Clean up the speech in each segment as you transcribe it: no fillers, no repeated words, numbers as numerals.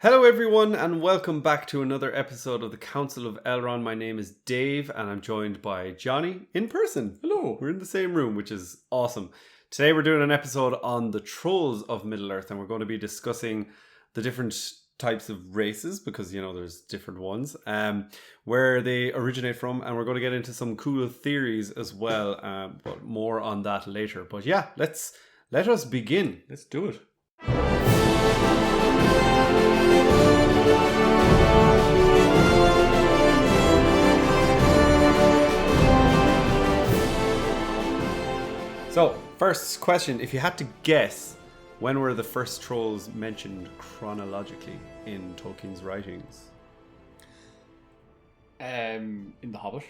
Hello everyone and welcome back to another episode of the Council of Elrond. My name is Dave and I'm joined by Johnny in person. Hello. We're in the same room, which is awesome. Today we're doing an episode on the Trolls of Middle-earth and we're going to be discussing the different types of races because, you know, there's different ones, where they originate from, and we're going to get into some cool theories as well, but more on that later. But yeah, let us begin. Let's do it. So, first question, if you had to guess, when were the first trolls mentioned chronologically in Tolkien's writings? In The Hobbit.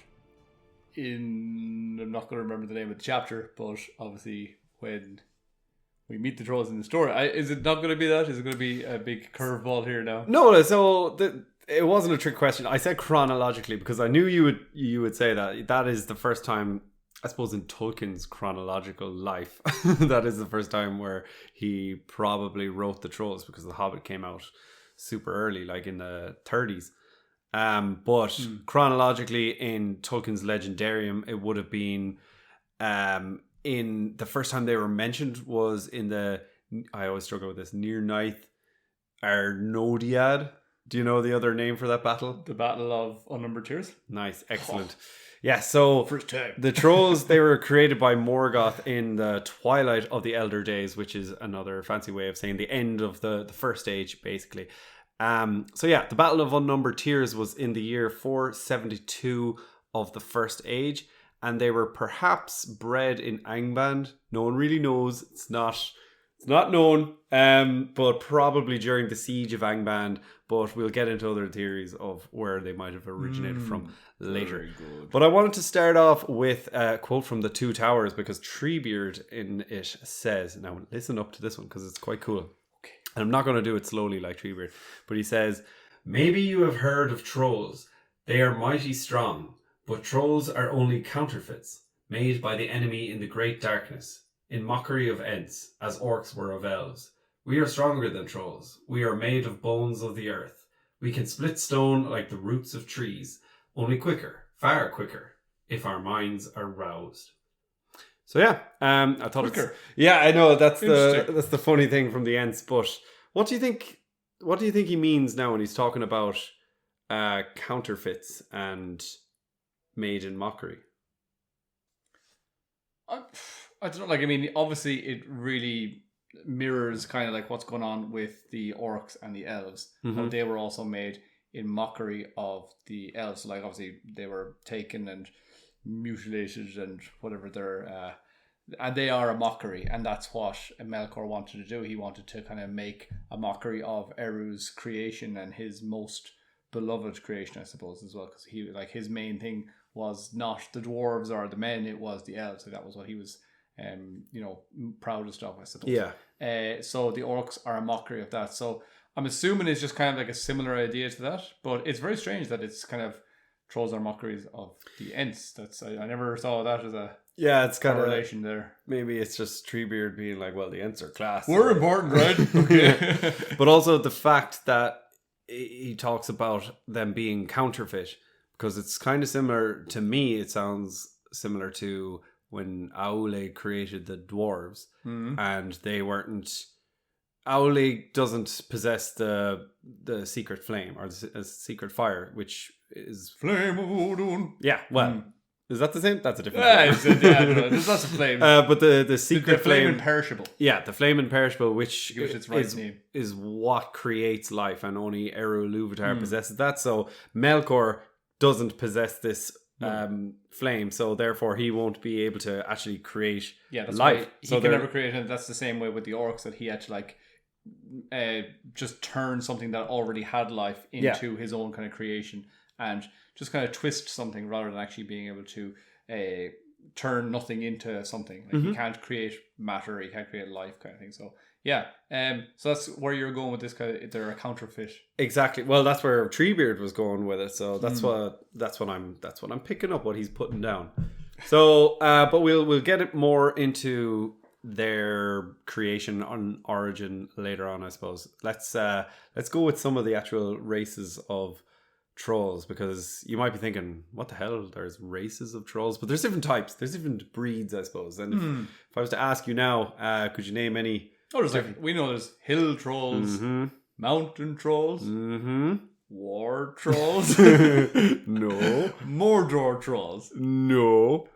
I'm not going to remember the name of the chapter, but obviously when we meet the trolls in the story, is it not going to be that? Is it going to be a big curveball here now? No, so it wasn't a trick question. I said chronologically because I knew you would say that. That is the first time, I suppose, in Tolkien's chronological life, that is the first time where he probably wrote the Trolls, because The Hobbit came out super early, like in the 30s. But chronologically in Tolkien's Legendarium, it would have been in the first time they were mentioned was in the, I always struggle with this, Near Ninth Arnodiad. Do you know the other name for that battle? The Battle of Unnumbered Tears. Nice, excellent. Yeah, so First time. the Trolls, they were created by Morgoth in the twilight of the Elder Days, which is another fancy way of saying the end of the first age, basically. So yeah, the Battle of Unnumbered Tears was in the year 472 of the First Age, and they were perhaps bred in Angband. No one really knows. It's not known, but probably during the siege of Angband. But we'll get into other theories of where they might have originated from later. But I wanted to start off with a quote from The Two Towers, because Treebeard in it says, now listen up to this one because it's quite cool. Okay. And I'm not going to do it slowly like Treebeard, but he says, "Maybe you have heard of trolls. They are mighty strong, but trolls are only counterfeits, made by the enemy in the great darkness, in mockery of Ents, as orcs were of elves. We are stronger than trolls. We are made of bones of the earth. We can split stone like the roots of trees, only quicker, far quicker, if our minds are roused." So yeah, I thought Quicker. yeah, I know that's the funny thing from the Ents. But what do you think? What do you think he means now when he's talking about counterfeits and made in mockery? I don't know. Like, I mean, obviously, it really mirrors kind of like what's going on with the orcs and the elves. How they were also made in mockery of the elves. So, like, obviously, they were taken and mutilated and whatever they're. And they are a mockery, and that's what Melkor wanted to do. He wanted to kind of make a mockery of Eru's creation and his most beloved creation, I suppose, as well, because he, like, his main thing was not the dwarves or the men; it was the elves. So that was what he was, proudest of, I suppose. Yeah. So the orcs are a mockery of that. So I'm assuming it's just kind of like a similar idea to that, but it's very strange that it's kind of trolls are mockeries of the Ents. That's I never saw that as a it's kind of relation there. Maybe it's just Treebeard being like, well, the Ents are class. We're important, right? Okay. But also the fact that he talks about them being counterfeit, because it's kind of similar to me. It sounds similar to when Aule created the dwarves, and they weren't. Aule doesn't possess the secret flame or the secret fire, which is Flame of Odin. Yeah, well, is that the same? That's a different. There's lots of flames. But the secret the flame flame, imperishable. Yeah, the flame imperishable, which Its right name. is what creates life, and only Eru Ilúvatar possesses that. So Melkor doesn't possess this flame, so therefore he won't be able to actually create that's life. He can never create it. That's the same way with the orcs, that he had to like just turn something that already had life into his own kind of creation, and just kind of twist something rather than actually being able to turn nothing into something. Like he can't create matter, he can't create life, kind of thing. So yeah, so that's where you're going with this kind of, they're a counterfeit. Exactly. Well, that's where Treebeard was going with it. So that's what I'm picking up what he's putting down. So, but we'll get it more into their creation on origin later on, I suppose. Let's go with some of the actual races of trolls, because you might be thinking, what the hell, there's races of trolls, but there's different types, there's different breeds, I suppose. And if I was to ask you now, could you name any? We know there's hill trolls, mountain trolls, war trolls, no, Mordor trolls, no.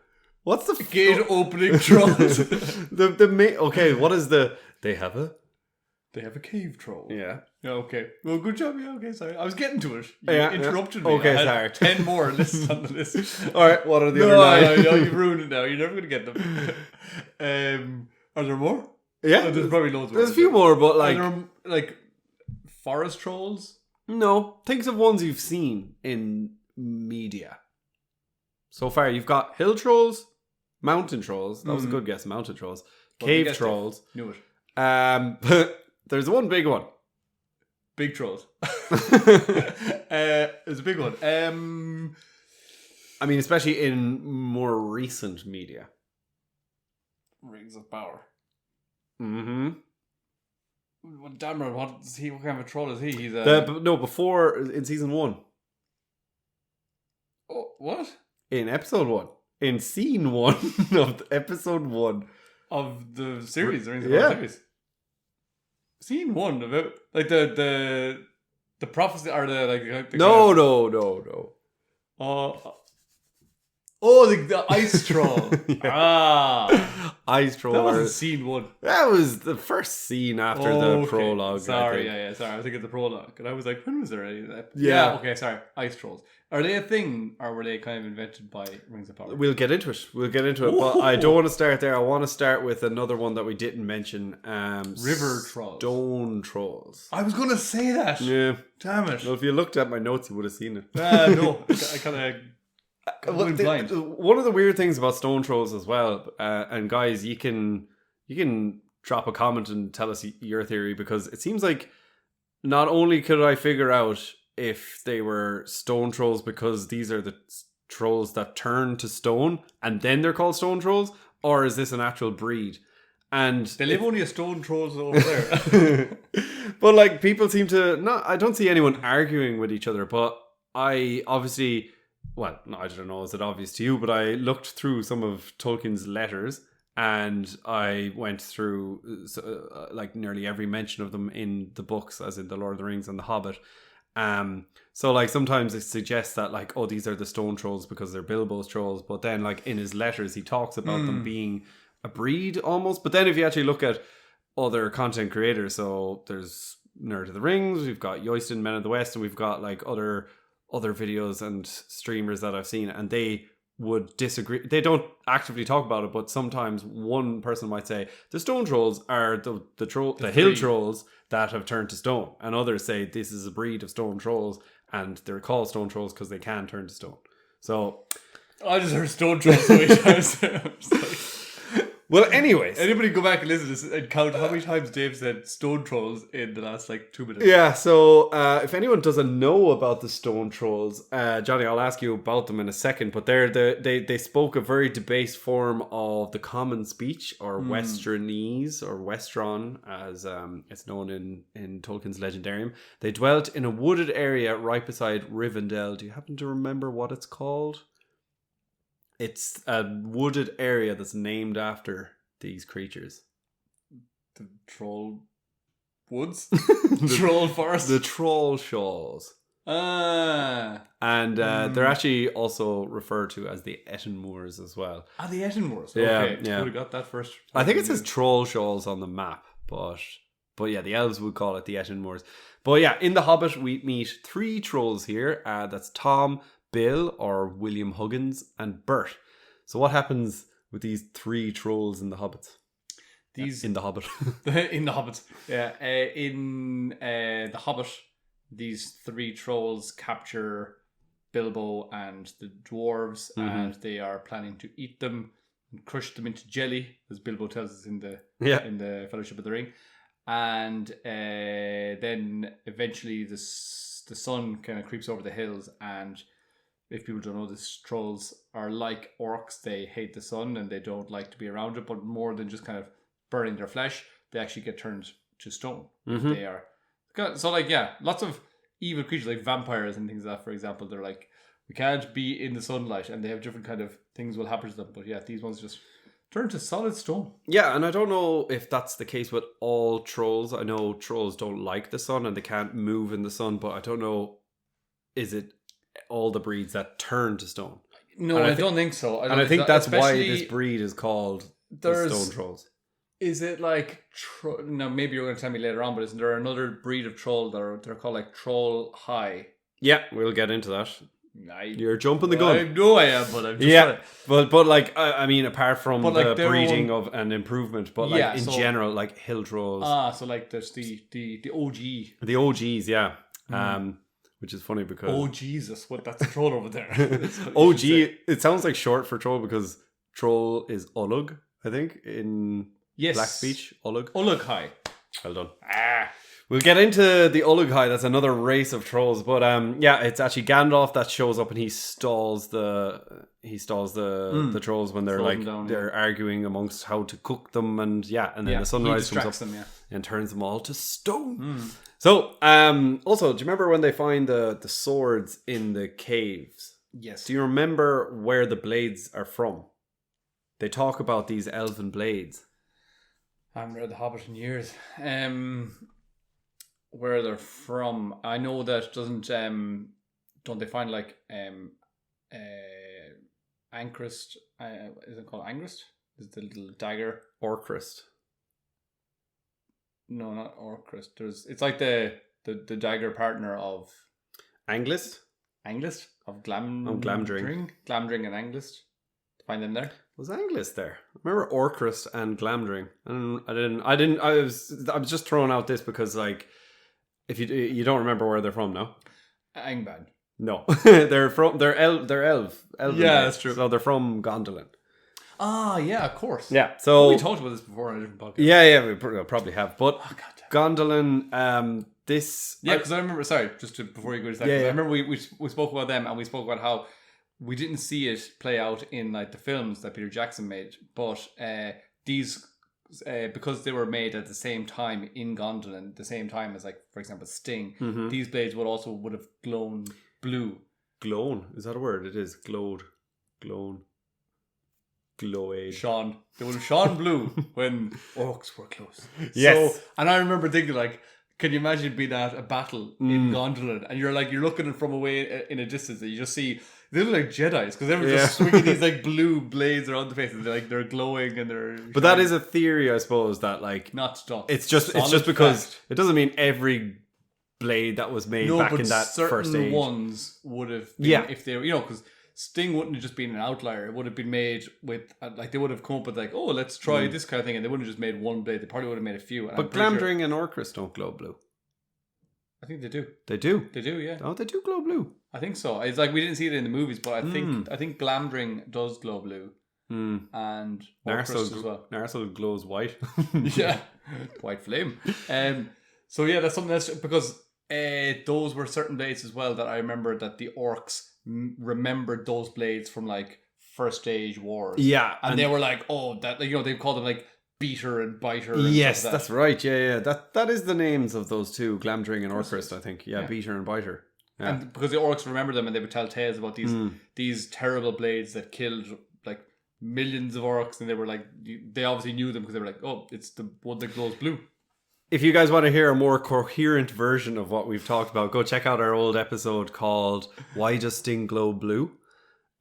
What's the gate opening trolls? Okay, what is they have a cave troll. Yeah. Okay. Well, good job. Yeah. Okay. Sorry, I was getting to it. You interrupted me. Okay, I had sorry. 10 more lists on the list. All right. What are the other 9? No, you've ruined it now. You're never gonna get them. Are there more? Yeah. Oh, there's probably loads more. There's a few more, but are there, like forest trolls? No. Think of ones you've seen in media. So far, you've got hill trolls, mountain trolls. That was a good guess. Mountain trolls, cave trolls. Knew it. But there's one big one. Big trolls. It's a big one. I mean, especially in more recent media. Rings of Power. Mm-hmm. Well, damn it, what is he? What kind of a troll is he? He's a... before in season 1. Oh, what? In episode 1. In scene 1 of episode 1. Of the series, the Rings of Power series. Scene 1 of it, like the prophecy, or the No. The ice troll. Ice troll. That wasn't scene 1. That was the first scene after the prologue. Sorry, sorry. I was thinking of the prologue, and I was like, when was there any of that? Yeah. Okay, sorry. Ice trolls. Are they a thing, or were they kind of invented by Rings of Power? We'll get into it. But I don't want to start there. I want to start with another one that we didn't mention. River trolls. Stone trolls. I was going to say that. Yeah. Damn it. Well, if you looked at my notes, you would have seen it. No. I kind of went blind. One of the weird things about stone trolls as well, and guys, you can drop a comment and tell us your theory, because it seems like not only could I figure out if they were stone trolls because these are the trolls that turn to stone and then they're called stone trolls, or is this an actual breed? And they live only a stone trolls over there. But like, people seem to not. I don't see anyone arguing with each other, but I obviously. Well, no, I don't know, is it obvious to you? But I looked through some of Tolkien's letters, and I went through like nearly every mention of them in the books, as in The Lord of the Rings and The Hobbit. So like sometimes it suggests that like, oh, these are the stone trolls because they're Bilbos trolls, but then like in his letters he talks about them being a breed almost. But then if you actually look at other content creators, so there's Nerd of the Rings, we've got Yoistin, Men of the West, and we've got like other videos and streamers that I've seen, and they would disagree. They don't actively talk about it, but sometimes one person might say the stone trolls are the hill trolls that have turned to stone, and others say this is a breed of stone trolls and they're called stone trolls because they can turn to stone. So I just heard stone trolls so many times. Well, anyways, anybody go back and listen to this and count how many times Dave said stone trolls in the last like 2 minutes. Yeah, so if anyone doesn't know about the stone trolls, Johnny, I'll ask you about them in a second, but they spoke a very debased form of the common speech, or Westernese, or Westron, as it's known in Tolkien's Legendarium. They dwelt in a wooded area right beside Rivendell. Do you happen to remember what it's called? It's a wooded area that's named after these creatures. The troll woods? Troll forest? The Trollshaws. And they're actually also referred to as the Etten Moors as well. The Etten Moors. Yeah, okay. yeah. Would have got that first. I think it says Trollshaws on the map, but yeah, the elves would call it the Etten Moors. But yeah, in The Hobbit we meet 3 trolls here. That's Tom, Bill, or William Huggins, and Bert. So what happens with these 3 trolls in The Hobbit? In The Hobbit. In The Hobbit. Yeah. In The Hobbit, these 3 trolls capture Bilbo and the dwarves, and they are planning to eat them and crush them into jelly, as Bilbo tells us in the Fellowship of the Ring. And then eventually the sun kind of creeps over the hills, and if people don't know this, trolls are like orcs. They hate the sun and they don't like to be around it, but more than just kind of burning their flesh, they actually get turned to stone. Mm-hmm. They are so like lots of evil creatures like vampires and things like that. For example, they're like we can't be in the sunlight, and they have different kind of things will happen to them. But yeah, these ones just turn to solid stone. Yeah, and I don't know if that's the case with all trolls. I know trolls don't like the sun and they can't move in the sun, but I don't know, is it all the breeds that turn to stone? No, I don't think so. I think that's why this breed is called the stone trolls. Is it like... now, maybe you're going to tell me later on, but isn't there another breed of troll that they're called like troll high? Yeah, we'll get into that. You're jumping the gun. I know I am, but I'm just but like I mean, apart from like the breeding of an improvement, but like in general, like hill trolls. So like there's the OG. The OGs, yeah. Which is funny because oh Jesus, what that's a troll over there. OG, it sounds like short for troll because troll is Ulug, I think, in Black speech. Ulug high. Well done. We'll get into the Ulughai. That's another race of trolls, but it's actually Gandalf that shows up and he stalls the trolls when they're they're arguing amongst how to cook them, and then the sunrise comes up and turns them all to stone. So also, do you remember when they find the swords in the caves? Yes. Do you remember where the blades are from? They talk about these elven blades. I haven't read The Hobbit in years. Where they're from, I know that don't they find like Angrist? Is it called Angrist? Is the little dagger? Orcrist. No, not Orcrist. It's like the dagger partner of Anglist of Glamdring. Glamdring and Anglist. Find them there. Was Anglist there? I remember Orcrist and Glamdring, and I was just throwing out this because like. If you don't remember where they're from, no? Angband. No, they're elf. Yeah, that's true. So they're from Gondolin. Ah, yeah, of course. Yeah, so we talked about this before on a different podcast. Yeah, we probably have. But Gondolin, this because I remember. Sorry, before you go to that, I remember we spoke about them and we spoke about how we didn't see it play out in like the films that Peter Jackson made, but these. Because they were made at the same time in Gondolin, the same time as like, for example, Sting, these blades would have glown blue. Glown? Is that a word? It is. Glowed. Glown. Glowade. Shone. They would have shone blue when orcs were close. Yes. So, and I remember thinking like, can you imagine being at a battle in Gondolin and you're looking from away in a distance and you just see they look like Jedis because everyone's just swinging these like blue blades around the faces. They're glowing and they're. But that is a theory, I suppose, that like not stuff. It's just because it doesn't mean every blade that was made back in that first age. Certain ones would have been if they were, because Sting wouldn't have just been an outlier. It would have been made with like they would have come up with like, oh, let's try this kind of thing, and they wouldn't have just made one blade. They probably would have made a few. But Glamdring and Orcrist don't glow blue. I think they do. They do. They do, yeah. Oh, they do glow blue. I think so. It's like we didn't see it in the movies, but I think Glamdring does glow blue, and Orcrist as well. Narsil glows white. Yeah, white flame. So yeah, that's something that's because those were certain blades as well that I remember that the orcs remembered those blades from like first age wars. Yeah, and they were like, oh, that they called them like beater and biter. And yes, that's right. Yeah. That is the names of those two, Glamdring and Orcrist, I think. Yeah, beater and biter. Yeah. And because the orcs remember them and they would tell tales about these terrible blades that killed like millions of orcs, and they were like, they obviously knew them because they were like, oh, it's the one that glows blue. If you guys want to hear a more coherent version of what we've talked about, go check out our old episode called Why Does Sting Glow Blue?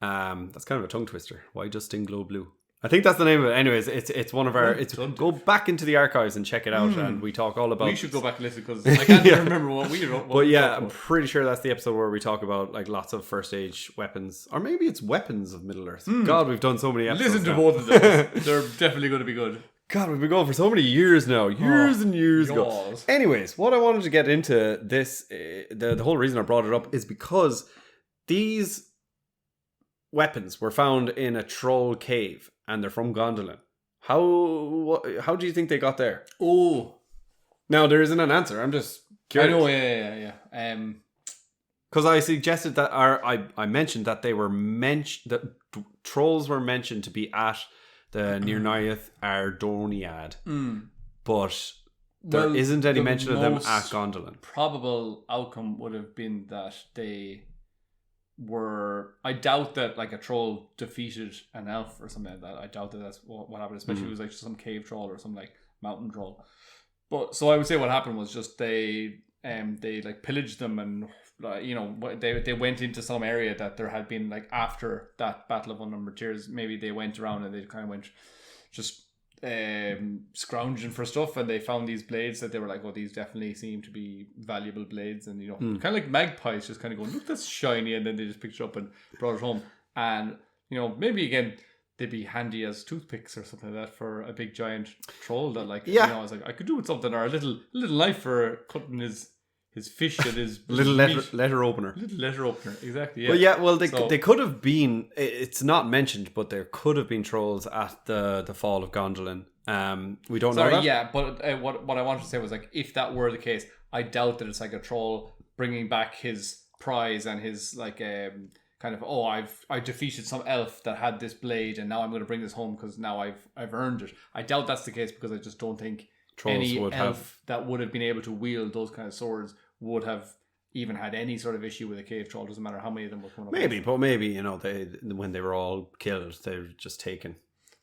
That's kind of a tongue twister. Why Does Sting Glow Blue? I think that's the name of it. Anyways, it's one of our. Go back into the archives and check it out, and we talk all about. We should go back and listen because I can't even remember what we wrote. But yeah, I'm pretty sure that's the episode where we talk about like lots of first age weapons, or maybe it's weapons of Middle Earth. God, we've done so many episodes. Listen to both of them; they're definitely going to be good. God, we've been going for so many years now, and years ago. Anyways, what I wanted to get into this, the whole reason I brought it up is because these weapons were found in a troll cave. And they're from Gondolin. How do you think they got there? Oh. Now, there isn't an answer. I'm just curious. I know, yeah. Because I suggested that, or I mentioned that they were that trolls were mentioned to be at the Nirnaeth Ardoniad. But there isn't any mention of them at Gondolin. Probable outcome would have been that they were... I doubt that like a troll defeated an elf or something like that. I doubt that that's what happened, especially if it was like some cave troll or some like mountain troll. But so I would say what happened was just they like pillaged them, and they went into some area that there had been like after that Battle of Unnumbered Tears. Maybe they went around and they kind of went just scrounging for stuff, and they found these blades that they were like, oh, these definitely seem to be valuable blades, and kind of like magpies just kind of going, look, that's shiny, and then they just picked it up and brought it home. And maybe again they'd be handy as toothpicks or something like that for a big giant troll that like I was like, I could do with something, or a little knife for cutting his fish and his letter opener. Little letter opener, exactly. Well, they could have been. It's not mentioned, but there could have been trolls at the fall of Gondolin. We don't know that. Yeah, but what I wanted to say was like, if that were the case, I doubt that it's like a troll bringing back his prize and his like kind of, I defeated some elf that had this blade, and now I'm going to bring this home because now I've earned it. I doubt that's the case, because I just don't think trolls any elf that would have been able to wield those kind of swords would have even had any sort of issue with a cave troll. Doesn't matter how many of them were coming up. Maybe they when they were all killed, they were just taken.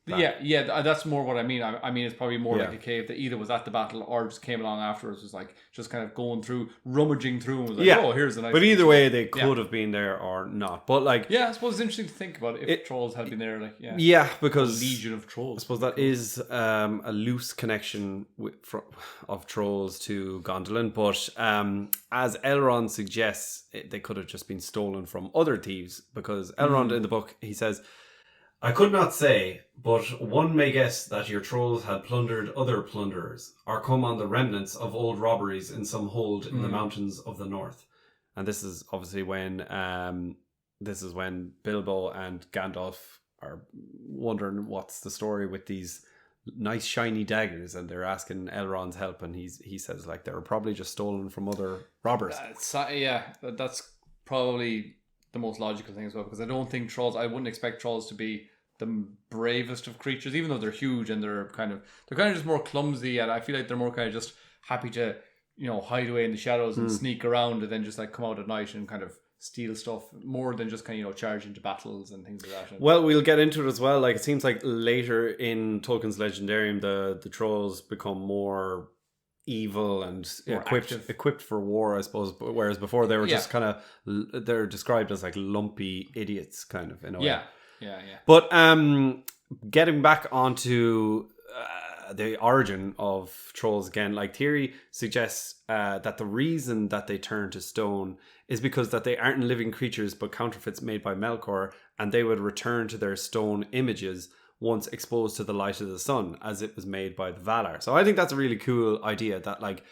Yeah, that's more what I mean. I mean, it's probably more like a cave that either was at the battle or just came along afterwards, was like just kind of going through, rummaging through, and was like, oh, here's a nice. But either way, they could have been there or not. But like, I suppose it's interesting to think about if trolls had been there. Like, because a legion of trolls. I suppose that is a loose connection of trolls to Gondolin. But as Elrond suggests, they could have just been stolen from other thieves, because Elrond in the book, he says, I could not say, but one may guess that your trolls had plundered other plunderers, or come on the remnants of old robberies in some hold in the mountains of the north. And this is obviously when Bilbo and Gandalf are wondering what's the story with these nice shiny daggers, and they're asking Elrond's help, and he says like they were probably just stolen from other robbers. That's probably the most logical thing as well, because I wouldn't expect trolls to be the bravest of creatures, even though they're huge and they're kind of just more clumsy, and I feel like they're more kind of just happy to hide away in the shadows and sneak around, and then just like come out at night and kind of steal stuff, more than just kind of charge into battles and things like that. Well, we'll get into it as well. Like, it seems like later in Tolkien's Legendarium, the trolls become more evil and equipped for war, I suppose, whereas before they were just kind of, they're described as like lumpy idiots kind of in a way. Yeah. But getting back onto the origin of trolls again, like theory suggests that the reason that they turn to stone is because that they aren't living creatures but counterfeits made by Melkor, and they would return to their stone images once exposed to the light of the sun, as it was made by the Valar. So I think that's a really cool idea, that like,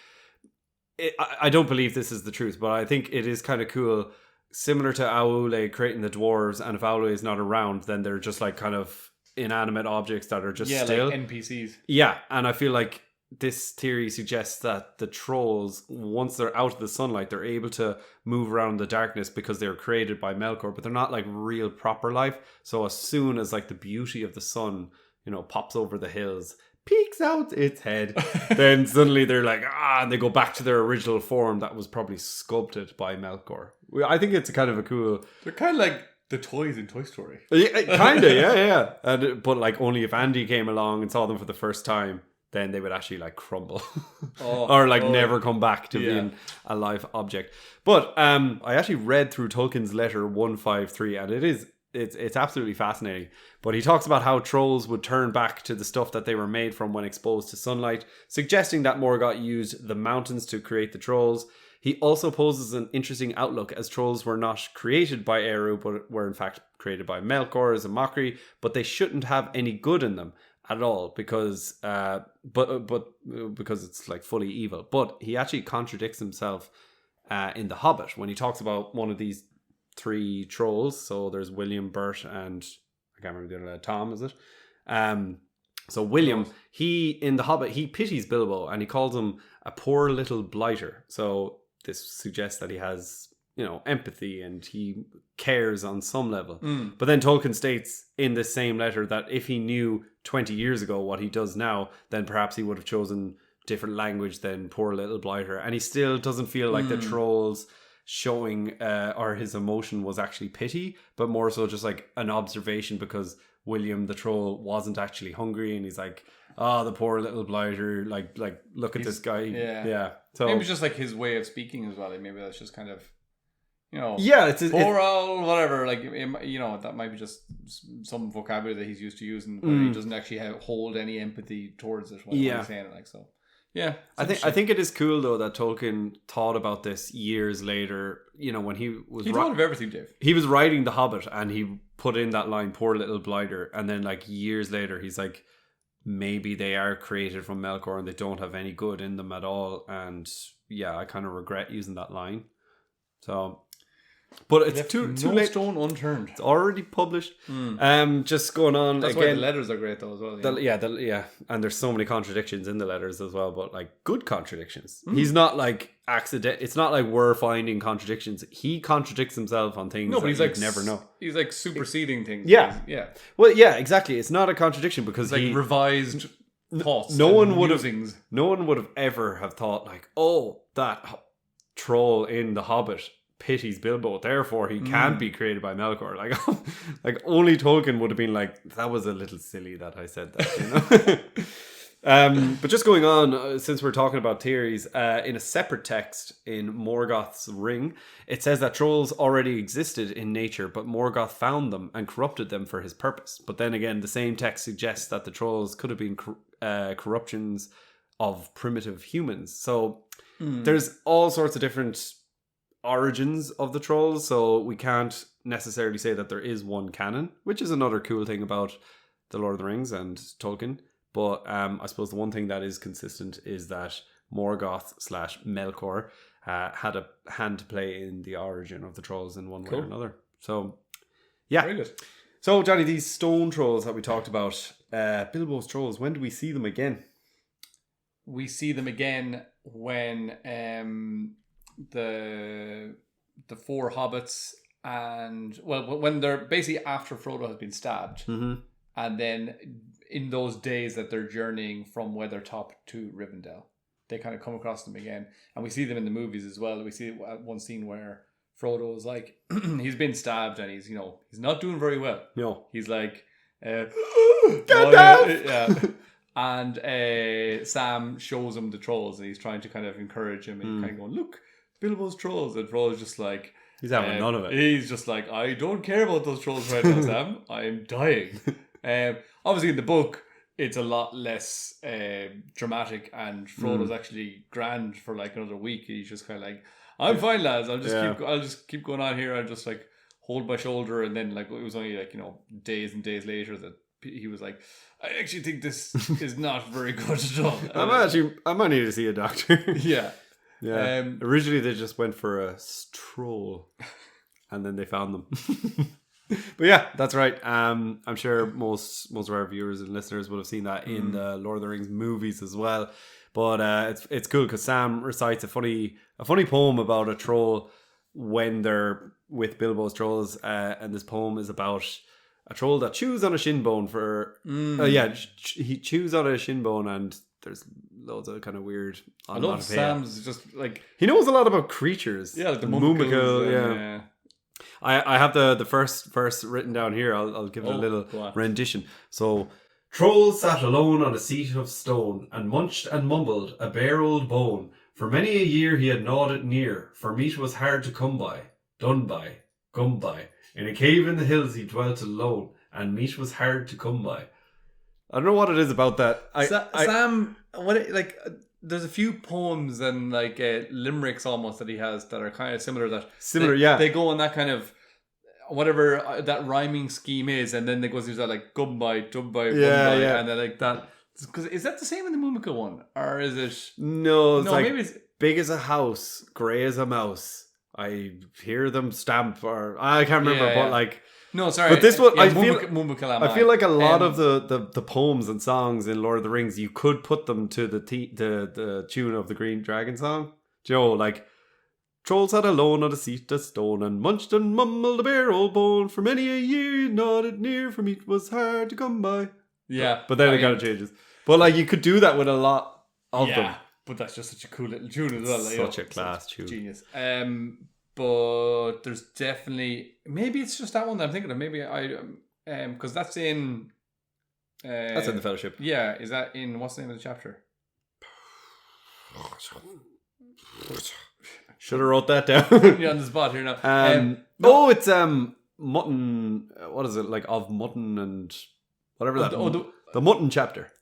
I don't believe this is the truth, but I think it is kind of cool, similar to Aule creating the dwarves, and if Aule is not around, then they're just like kind of inanimate objects that are just still. Like NPCs. Yeah, and I feel like this theory suggests that the trolls, once they're out of the sunlight, they're able to move around in the darkness because they're created by Melkor, but they're not like real proper life. So as soon as like the beauty of the sun, pops over the hills, peeks out its head, then suddenly they're like, and they go back to their original form that was probably sculpted by Melkor. I think it's kind of a cool... They're kind of like the toys in Toy Story. Yeah, kind of, yeah. But like only if Andy came along and saw them for the first time, then they would actually like crumble or never come back to being a live object. But I actually read through Tolkien's letter 153, and it's absolutely fascinating. But he talks about how trolls would turn back to the stuff that they were made from when exposed to sunlight, suggesting that Morgoth used the mountains to create the trolls. He also poses an interesting outlook, as trolls were not created by Eru, but were in fact created by Melkor as a mockery, but they shouldn't have any good in them at all, because because it's like fully evil. But he actually contradicts himself in The Hobbit when he talks about one of these three trolls. So there's William, Bert, and I can't remember the other, Tom, is it? So William, he in The Hobbit, he pities Bilbo and he calls him a poor little blighter. So this suggests that he has empathy and he cares on some level. But then Tolkien states in the same letter that if he knew 20 years ago what he does now, then perhaps he would have chosen different language than poor little blighter. And he still doesn't feel like the trolls showing or his emotion was actually pity, but more so just like an observation, because William the troll wasn't actually hungry, and he's like, the poor little blighter, like look at this guy. So maybe it's just like his way of speaking as well. Maybe that's just kind of it's poor owl, whatever, like, that might be just some vocabulary that he's used to using, but he doesn't actually hold any empathy towards it when he's saying it, like, so. Yeah, I think it is cool though that Tolkien thought about this years later. When he thought of everything, Dave. He was writing The Hobbit and he put in that line, "Poor little blighter," and then like years later, he's like, maybe they are created from Melkor and they don't have any good in them at all. And I kind of regret using that line. So. But it's too late. Stone unturned. It's already published. Just going on. That's again, why the letters are great though as well. And there's so many contradictions in the letters as well, but like good contradictions. He's not like accident. It's not like we're finding contradictions. He contradicts himself on things. No, but he's like never know. He's like superseding things. Yeah. Well, exactly. It's not a contradiction because it's like revised thoughts. No one would have ever have thought like, that troll in The Hobbit pities Bilbo, therefore he can't be created by Melkor. Like only Tolkien would have been like, that was a little silly that I said that. But just going on, since we're talking about theories, in a separate text in Morgoth's Ring, it says that trolls already existed in nature, but Morgoth found them and corrupted them for his purpose. But then again, the same text suggests that the trolls could have been corruptions of primitive humans. So there's all sorts of different origins of the trolls, so we can't necessarily say that there is one canon, which is another cool thing about the Lord of the Rings and Tolkien. But I suppose the one thing that is consistent is that Morgoth / Melkor had a hand to play in the origin of the trolls in one way or another. So very good. So Johnny, these stone trolls that we talked about, Bilbo's trolls, when do we see them again? We see them again when the four hobbits, and when they're basically after Frodo has been stabbed, and then in those days that they're journeying from Weathertop to Rivendell, they kind of come across them again, and we see them in the movies as well. We see one scene where Frodo is like, he's been stabbed and he's not doing very well. No, he's like, Gandalf! And Sam shows him the trolls and he's trying to kind of encourage him and kind of going, look, Bilbo's trolls. And Frodo's just like, he's having none of it. He's just like, I don't care about those trolls right now, Sam. I'm dying. Obviously in the book it's a lot less dramatic, and Frodo's actually grand for like another week. He's just kind of like, I'm fine, lads. I'll just keep going on here. I'll just like hold my shoulder. And then like it was only like days and days later that he was like, I actually think this is not very good at all. I might need to see a doctor. Yeah. Originally they just went for a stroll, and then they found them. But yeah, that's right. I'm sure most of our viewers and listeners would have seen that in the Lord of the Rings movies as well. But it's cool because Sam recites a funny poem about a troll when they're with Bilbo's trolls, and this poem is about a troll that chews on a shin bone for he chews on a shin bone, and there's loads of kind of weird. I love Sam's just like, he knows a lot about creatures. Yeah, like the Mumakil. Yeah. I have the first verse written down here. I'll give it a little rendition. So, Troll sat alone on a seat of stone, and munched and mumbled a bare old bone. For many a year he had gnawed it near, for meat was hard to come by, done by, come by. In a cave in the hills he dwelt alone, and meat was hard to come by. I don't know what it is about that. Sam, there's a few poems and like limericks almost that he has that are kind of similar. They go on that kind of whatever that rhyming scheme is, and then they goes into that like gumby, dumby, and then like that. Because is that the same in the Mumika one, or is it? No, like maybe it's big as a house, grey as a mouse. I hear them stamp, or I can't remember, but like. No, sorry. But this one, I feel like a lot of the poems and songs in Lord of the Rings, you could put them to the tune of the Green Dragon song. Do you know, like Trolls sat alone on a seat of stone and munched and mumbled a bare old bone. For many a year you nodded near, for meat was hard to come by. Yeah. But then it kind of changes. But like you could do that with a lot of them. But that's just such a cool little tune as well. Such a class tune. Genius. But there's definitely... Maybe it's just that one that I'm thinking of. Maybe I... Because that's in... That's in the Fellowship. Yeah. Is that in... What's the name of the chapter? Should have wrote that down. You're on the spot here now. It's mutton. What is it like of mutton and whatever that? The mutton chapter.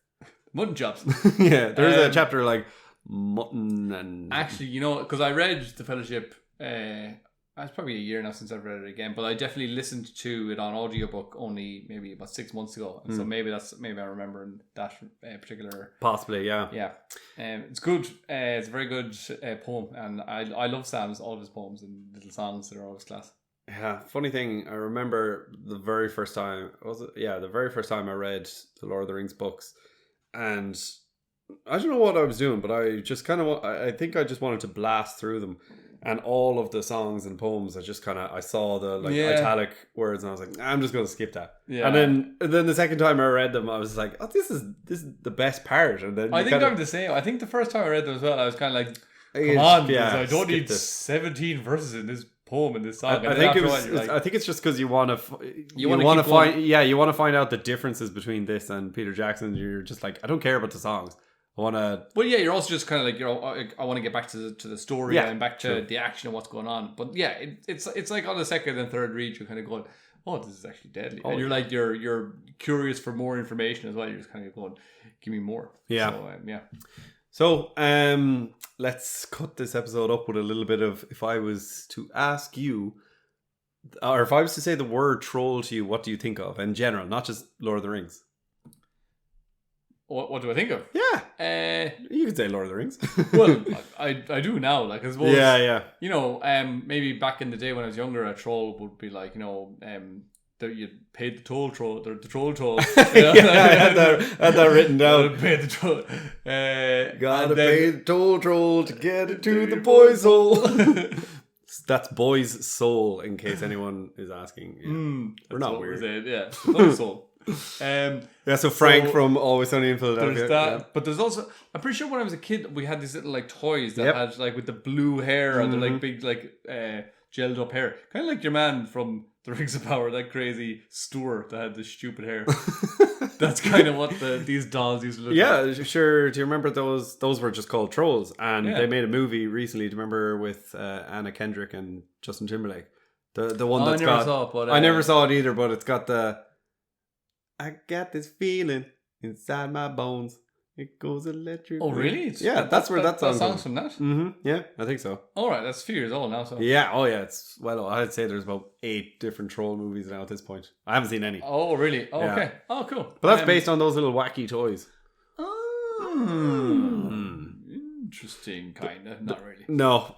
Mutton chops. Yeah, there's a chapter like mutton and. Actually, because I read the Fellowship. It's probably a year now since I've read it again, but I definitely listened to it on audiobook only maybe about 6 months ago, and so maybe I remember that particular. Possibly, yeah. Yeah, it's good. It's a very good poem, and I love Sam's all of his poems and little songs that are always class. Yeah, funny thing, I remember the very first time I read the Lord of the Rings books, and I don't know what I was doing, but I just kind of I think I just wanted to blast through them. And all of the songs and poems, I saw the italic words, and I was like, I'm just going to skip that. Yeah. And then the second time I read them, I was like, oh, this is the best part. And then I think I'm the same. I think the first time I read them as well, I was kind of like, come on, I don't need 17 verses in this poem in this song. I think it's just because you want to find out the differences between this and Peter Jackson. You're just like, I don't care about the songs. But yeah, you're also just kind of like, I want to get back to the story and back to the action and what's going on. But yeah, it's like on the second and third read, you're kind of going, oh, this is actually deadly. And you're like, you're curious for more information as well. You're just kind of going, give me more. Yeah. So, let's cut this episode up with a little bit of, if I was to ask you, or if I was to say the word troll to you, what do you think of in general, not just Lord of the Rings? What do I think of? Yeah. You could say Lord of the Rings. Well, I do now. Like, I suppose, yeah. Maybe back in the day when I was younger, a troll would be like, you paid the troll toll. Yeah, I had that written down. Paid the troll. Gotta pay the toll to get it to the boy's hole. That's boy's soul, in case anyone is asking. Yeah. We're not weird. Yeah, boy's soul. So Frank from Always Sunny in Philadelphia. There's that, but there's also, I'm pretty sure when I was a kid we had these little like toys that had like with the blue hair and the like big like gelled up hair, kind of like your man from the Rings of Power, that crazy Stuart that had the stupid hair. That's kind of what these dolls used to look like. Yeah, sure. Do you remember those? Those were just called Trolls, and they made a movie recently. Do you remember with Anna Kendrick and Justin Timberlake? The one that's I never saw it either, but it's got the I got this feeling inside my bones. It goes electric. Oh, really? That's where that song's from that? Mm-hmm. Yeah, I think so. All right, that's a few years old now. So yeah, I'd say there's about 8 different troll movies now at this point. I haven't seen any. Oh, really? Oh, yeah. Okay. Oh, cool. But that's based on those little wacky toys. Interesting, kind of. Not really. No.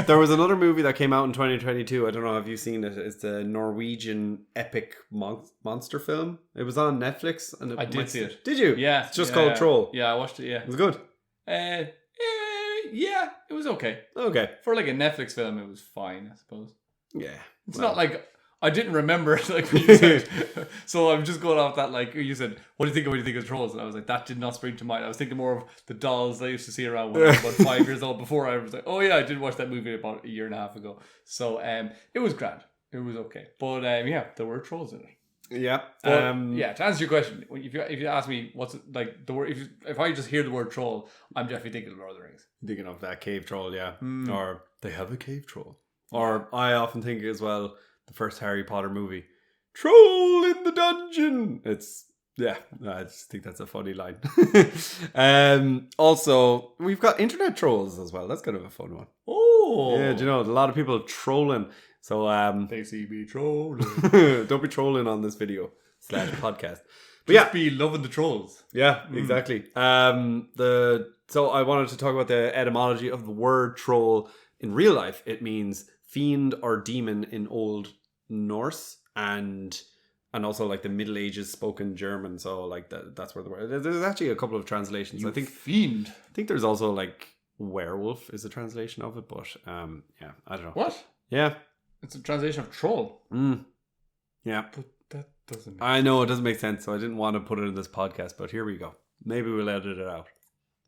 There was another movie that came out in 2022. I don't know if you've seen it. It's the Norwegian epic monster film. It was on Netflix. And I did see it. Did you? Yeah. It's just called Troll. Yeah, I watched it, yeah. It was good. Yeah, it was okay. Okay. For like a Netflix film, it was fine, I suppose. Yeah. It's not like... I didn't remember it like when you said. So I'm just going off that, like you said, what do you think of when you think of Trolls? And I was like, that did not spring to mind. I was thinking more of the dolls I used to see around when I was about 5 years old, before I was like, oh yeah, I did watch that movie about a year and a half ago. So it was grand. It was okay. But there were trolls in it. Yeah. But, to answer your question, if you ask me what's it, like the word, if I just hear the word troll, I'm definitely thinking of Lord of the Rings. Thinking of that cave troll, yeah. Or they have a cave troll. Or I often think as well, the first Harry Potter movie, troll in the dungeon. I just think that's a funny line. Also, we've got internet trolls as well. That's kind of a fun one. Oh, yeah. Do you know a lot of people trolling? So they see me trolling. Don't be trolling on this video / podcast. But just be loving the trolls. Yeah, exactly. So I wanted to talk about the etymology of the word troll. In real life, it means fiend or demon in Old Norse and also like the Middle Ages spoken German. So like that's where the word. There's actually a couple of translations. I think fiend. I think there's also like werewolf is a translation of it, but yeah, I don't know. What? Yeah. It's a translation of troll. Yeah. But that doesn't make I know it doesn't make sense, so I didn't want to put it in this podcast, but here we go. Maybe we'll edit it out.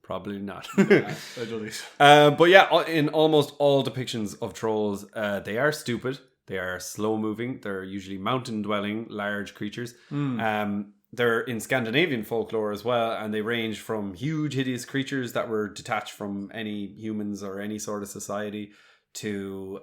Probably not. I don't think so. But yeah, in almost all depictions of trolls, they are stupid. They are slow moving. They're usually mountain dwelling, large creatures. They're in Scandinavian folklore as well, and they range from huge, hideous creatures that were detached from any humans or any sort of society to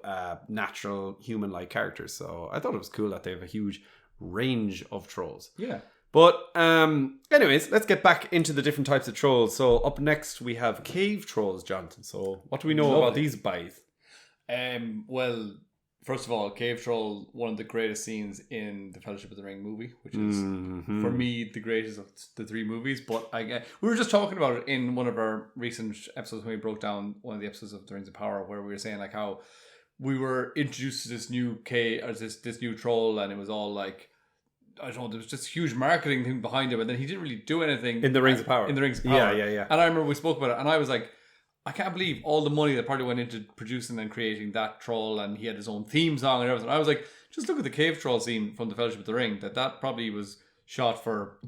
natural human-like characters. So I thought it was cool that they have a huge range of trolls. Yeah. But anyways, let's get back into the different types of trolls. So up next we have cave trolls, Jonathan. So what do we know about these guys? Well, first of all, cave troll, one of the greatest scenes in the Fellowship of the Ring movie, which is for me the greatest of the three movies. But we were just talking about it in one of our recent episodes when we broke down one of the episodes of the Rings of Power, where we were saying like how we were introduced to this new cave or this new troll, and it was all like, I don't know, there was just a huge marketing thing behind him, and then he didn't really do anything in the Rings of Power. In the Rings of Power, yeah. And I remember we spoke about it, and I was like, I can't believe all the money that probably went into producing and creating that troll, and he had his own theme song and everything. I was like, just look at the cave troll scene from the Fellowship of the Ring. That probably was shot for,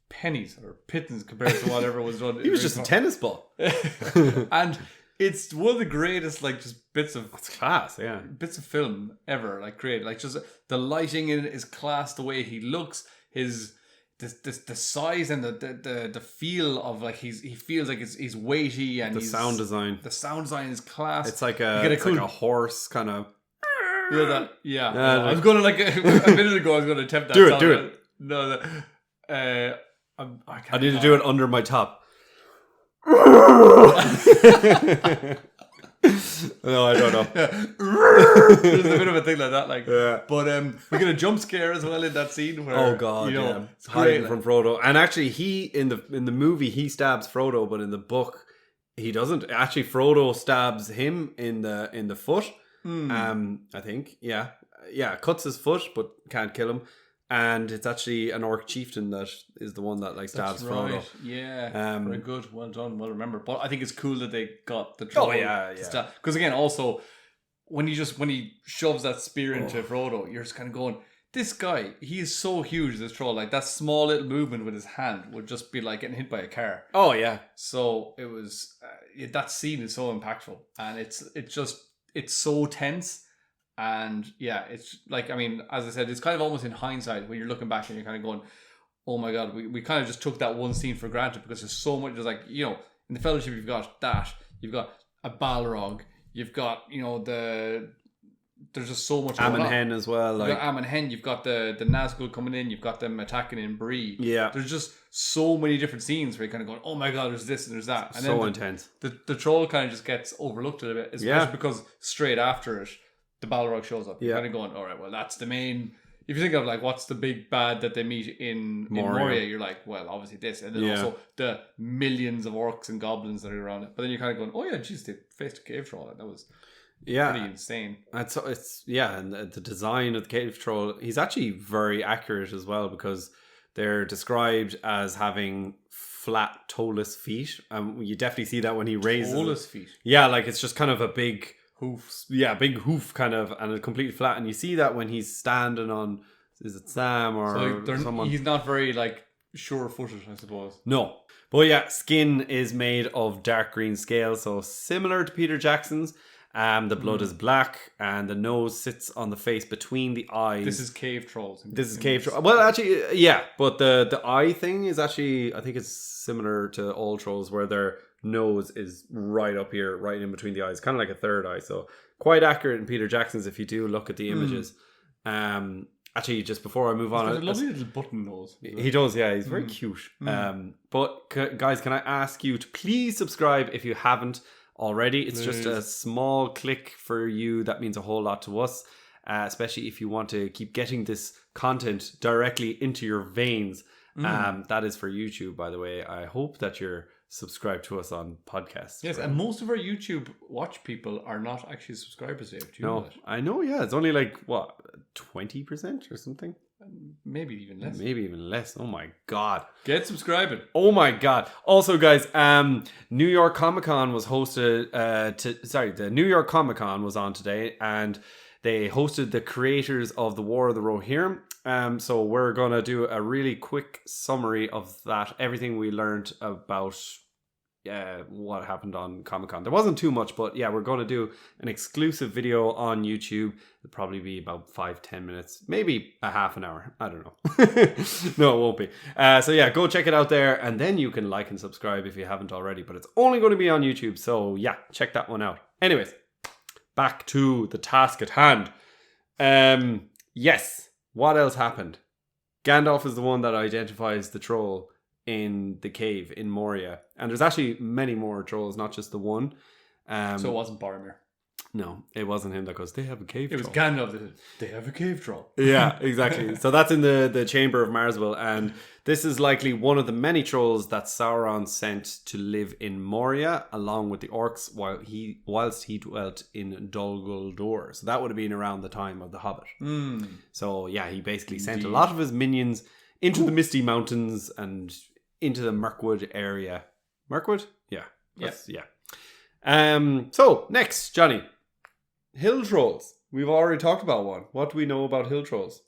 pennies or pittance compared to whatever was done. He was just a tennis ball, and it's one of the greatest, like, just bits of class, yeah, bits of film ever, like, created. Like, just the lighting in it is class. The way he looks, the size and the feel of, like, he feels like he's weighty, and the sound design is class. It's like a horse kind of. I was going to, like, a minute ago I was going to attempt that. Do it. No, I need to do it under my top. No, I don't know. There's a bit of a thing like that, like. Yeah. But we get a jump scare as well in that scene where, oh god, it's hiding from Frodo. And actually, he in the movie he stabs Frodo, but in the book he doesn't. Actually, Frodo stabs him in the foot. I think, cuts his foot, but can't kill him. And it's actually an orc chieftain that is the one that, like, stabs Frodo. Yeah, very good. Well done. Well remembered. But I think it's cool that they got the troll. Oh yeah. Because again, also when he shoves that spear into Frodo, you're just kind of going, this guy, he is so huge. This troll, like, that small little movement with his hand would just be like getting hit by a car. Oh yeah. So it was that scene is so impactful, and it's so tense. And yeah, it's like, I mean, as I said, it's kind of almost in hindsight when you're looking back and you're kind of going, oh my god, we kind of just took that one scene for granted, because there's so much. There's, like, in the Fellowship you've got a Balrog, you've got, there's just so much. Ammon Hen as well. You've got Ammon Hen, you've got the Nazgul coming in, you've got them attacking in Bree. Yeah. There's just so many different scenes where you're kind of going, oh my god, there's this and there's that. And so then intense. The troll kind of just gets overlooked a little bit, especially because straight after it, the Balrog shows up. You're kind of going, all right, well, that's the main. If you think of, like, what's the big bad that they meet in Moria, you're like, well, obviously this, and then also the millions of orcs and goblins that are around it. But then you're kind of going, oh yeah, geez, they faced a cave troll. That was pretty insane. And the design of the cave troll, he's actually very accurate as well, because they're described as having flat toeless feet. You definitely see that when he raises toeless feet. Yeah, like, it's just kind of a big hoofs. Yeah, big hoof kind of, and a completely flat. And you see that when he's standing on, is it Sam or someone? He's not very, like, sure-footed, I suppose. No. But yeah, skin is made of dark green scale, so similar to Peter Jackson's. The blood is black, and the nose sits on the face between the eyes. This is cave trolls. Well, actually, yeah, but the eye thing is actually, I think it's similar to all trolls, where their nose is right up here, right in between the eyes, kind of like a third eye. So quite accurate in Peter Jackson's if you do look at the images. Actually, just before I move on, he's got a lovely little button nose. He does, yeah. He's very cute. But guys, can I ask you to please subscribe if you haven't already? It's just a small click for you. That means a whole lot to us, especially if you want to keep getting this content directly into your veins. That is for YouTube, by the way. I hope that you're subscribed to us on podcasts. Yes, and most of our YouTube watch people are not actually subscribers, Dave. Do you know that? I know, yeah. It's only like, what, 20% or something? maybe even less. Maybe even less. Oh my God. Get subscribing. Oh my God. Also, guys, New York Comic Con was hosted, the New York Comic Con was on today, and they hosted the creators of the War of the Rohirrim. So we're going to do a really quick summary of that, everything we learned about what happened on Comic-Con. There wasn't too much, but yeah, we're going to do an exclusive video on YouTube. It'll probably be about 5-10 minutes, maybe a half an hour. I don't know. No, it won't be. So yeah, go check it out there, and then you can like and subscribe if you haven't already, but it's only going to be on YouTube. So yeah, check that one out. Anyways, back to the task at hand. Yes, what else happened? Gandalf is the one that identifies the troll in the cave in Moria, and there's actually many more trolls, not just the one. So it wasn't Boromir. No, it wasn't him that goes, they have a cave troll. It was Gandalf. They have a cave troll. Yeah, exactly. So that's in the Chamber of Marswell, and this is likely one of the many trolls that Sauron sent to live in Moria along with the orcs whilst he dwelt in Dol Guldur. So that would have been around the time of The Hobbit. So yeah, he basically sent a lot of his minions into the Misty Mountains and into the Mirkwood area. Mirkwood? Yeah. Yeah. So next, Johnny. Hill trolls. We've already talked about one. What do we know about hill trolls?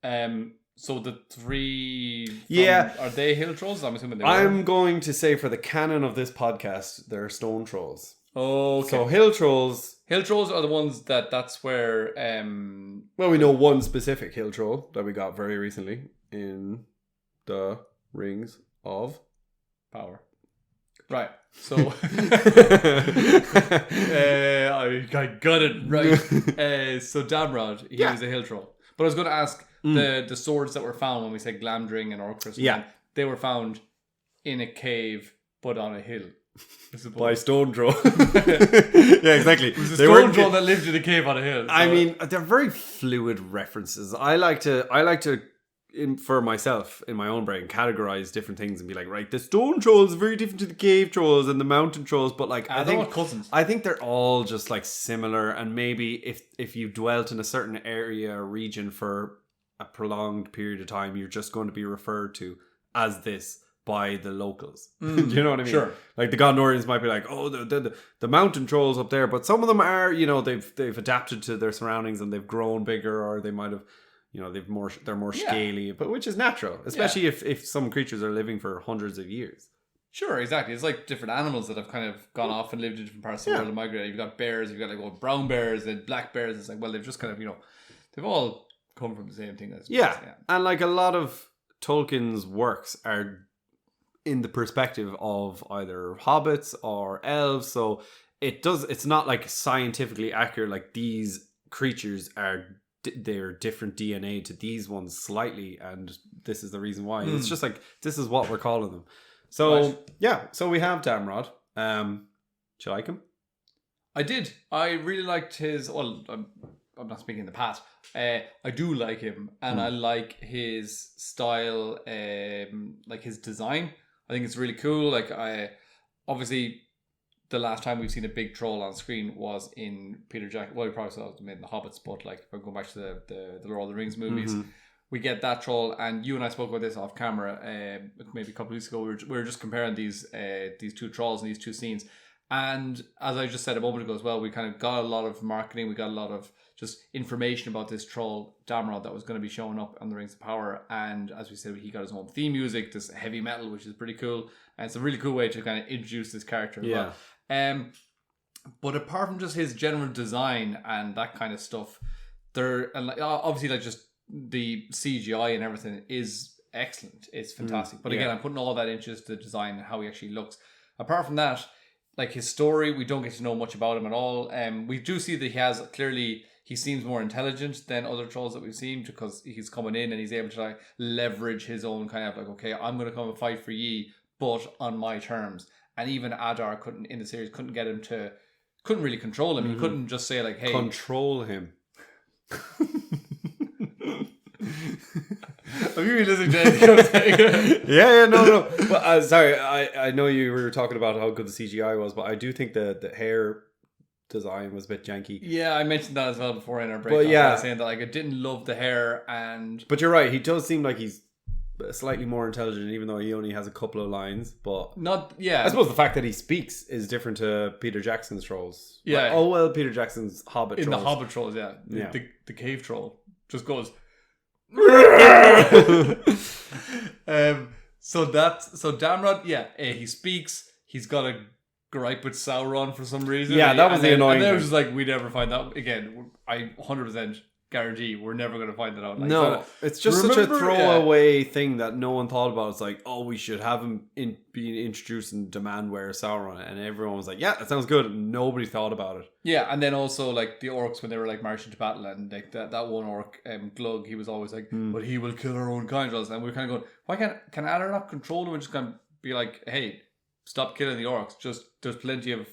So the three... Are they hill trolls? I'm assuming they I'm going to say for the canon of this podcast, they're stone trolls. Okay. So hill trolls... Hill trolls are the ones that's where... Well, we know one specific hill troll that we got very recently in the Rings of Power. Right. So... I got it right. So Damrod, he was a hill troll. But I was going to ask, the swords that were found when we said Glamdring and Orcus, they were found in a cave, but on a hill. By stone troll. Yeah, exactly. It was a stone troll that lived in a cave on a hill. So. I mean, they're very fluid references. I like to for myself, in my own brain, categorize different things and be like, right, the stone trolls are very different to the cave trolls and the mountain trolls, but like I think they're all just like similar, and maybe if you dwelt in a certain area or region for a prolonged period of time, you're just going to be referred to as this by the locals. Do you know what I mean? Sure. Like the Gondorians might be like, oh, the mountain trolls up there, but some of them are, they've adapted to their surroundings and they've grown bigger, or they might have, they're more scaly, but which is natural, especially if some creatures are living for hundreds of years. Sure, exactly. It's like different animals that have kind of gone off and lived in different parts of the world and migrated. You've got bears, you've got like brown bears and black bears. It's like, well, they've just kind of, they've all come from the same thing. And like a lot of Tolkien's works are in the perspective of either hobbits or elves, so it's not like scientifically accurate, like these creatures they're different DNA to these ones slightly, and this is the reason why. It's just like, this is what we're calling them. So so we have Damrod. Do you like him? I did. I really liked his, well, I'm not speaking in the past. I do like him, and I like his style, like his design. I think it's really cool. Like, obviously the last time we've seen a big troll on screen was in Peter Jackson. Well, we probably saw it in the Hobbits, but like if I go back to the Lord of the Rings movies, we get that troll. And you and I spoke about this off camera maybe a couple of weeks ago. We were just comparing these two trolls and these two scenes. And as I just said a moment ago as well, we kind of got a lot of marketing. We got a lot of just information about this troll, Damrod, that was going to be showing up on the Rings of Power. And as we said, he got his own theme music, this heavy metal, which is pretty cool. And it's a really cool way to kind of introduce this character as well. But apart from just his general design and that kind of stuff, obviously like just the CGI and everything is excellent. It's fantastic. But again, I'm putting all that into just the design and how he actually looks. Apart from that, like his story, we don't get to know much about him at all. We do see that he seems more intelligent than other trolls that we've seen, because he's coming in and he's able to like leverage his own kind of like, okay, I'm going to come and fight for ye, but on my terms. And even Adar couldn't really control him. He couldn't just say like, hey, control him. Have you been listening to anything? No. But sorry, I know you were talking about how good the CGI was, but I do think the hair design was a bit janky. Yeah, I mentioned that as well before in our break. But yeah, saying that like I didn't love the hair But you're right. He does seem like he's slightly more intelligent, even though he only has a couple of lines. But I suppose the fact that he speaks is different to Peter Jackson's trolls. Yeah. Like, Peter Jackson's Hobbit trolls. In the Hobbit trolls, the cave troll just goes. So Damrod, he speaks. He's got a gripe with Sauron for some reason. Yeah, that was the annoying. And then it was just like we never find out again. I 100% guarantee we're never going to find it out. Like, no, it's just such a throwaway thing that no one thought about. It's like, we should have him being introduced in Demandware Sauron, and everyone was like, yeah, that sounds good. And nobody thought about it. Yeah, and then also like the orcs when they were like marching to battle, and like that one orc, Glug, he was always like, but he will kill our own kind. And we were kind of going, why can Adar not control him and just kind of be like, hey, stop killing the orcs. Just there's plenty of